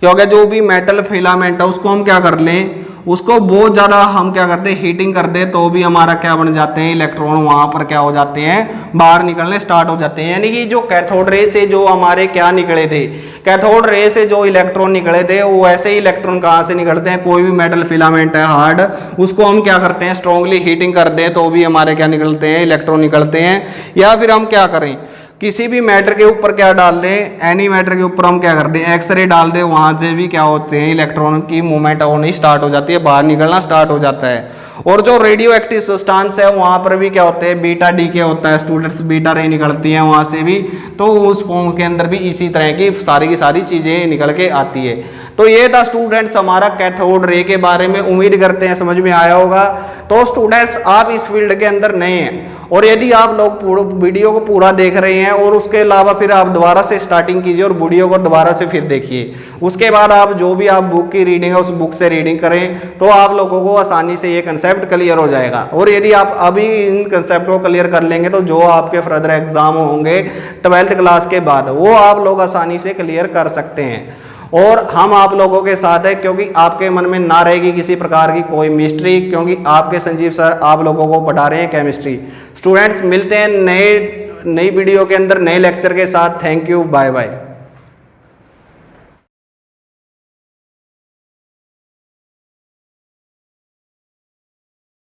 क्योंकि जो भी मेटल फिलामेंट है उसको हम क्या कर लें, उसको बहुत ज़्यादा हम क्या करते हैं हीटिंग कर दे तो भी हमारा क्या बन जाते हैं इलेक्ट्रॉन वहाँ पर क्या हो जाते हैं बाहर निकलने स्टार्ट हो जाते हैं। यानी कि जो कैथोड रे से जो हमारे क्या निकले थे, कैथोड रे से जो इलेक्ट्रॉन निकले थे वो ऐसे ही इलेक्ट्रॉन कहाँ से निकलते हैं, कोई भी मेटल फिलामेंट है हार्ड उसको हम क्या करते हैं स्ट्रांगली हीटिंग कर दें तो भी हमारे क्या निकलते हैं इलेक्ट्रॉन निकलते हैं। या फिर हम क्या करें किसी भी मैटर के ऊपर क्या डाल दें, एनी मैटर के ऊपर हम क्या कर दें एक्सरे डाल दें, वहाँ से भी क्या होते हैं इलेक्ट्रॉन की मूवमेंट होनी स्टार्ट हो जाती है, बाहर निकलना स्टार्ट हो जाता है। और जो रेडियो एक्टिव सब्सटेंस है वहाँ पर भी क्या होते हैं बीटा डीके होता है, स्टूडेंट्स बीटा रे निकलती हैं वहाँ से भी, तो उस फॉर्म के अंदर भी इसी तरह की सारी चीज़ें निकल के आती है। तो ये था स्टूडेंट्स हमारा कैथोड रे के बारे में, उम्मीद करते हैं समझ में आया होगा। तो स्टूडेंट्स आप इस फील्ड के अंदर नए हैं और यदि आप लोग पूरा वीडियो को पूरा देख रहे हैं और उसके अलावा फिर आप दोबारा से स्टार्टिंग कीजिए और वीडियो को दोबारा से फिर देखिए, उसके बाद आप जो भी आप बुक की रीडिंग है उस बुक से रीडिंग करें तो आप लोगों को आसानी से ये कंसेप्ट क्लियर हो जाएगा। और यदि आप अभी इन कंसेप्ट को क्लियर कर लेंगे तो जो आपके फर्दर एग्जाम होंगे 12th क्लास के बाद वो आप लोग आसानी से क्लियर कर सकते हैं। और हम आप लोगों के साथ है क्योंकि आपके मन में ना रहेगी किसी प्रकार की कोई मिस्ट्री, क्योंकि आपके संजीव सर आप लोगों को पढ़ा रहे हैं केमिस्ट्री। स्टूडेंट्स मिलते हैं नई वीडियो के अंदर नए लेक्चर के साथ। Thank you, bye bye.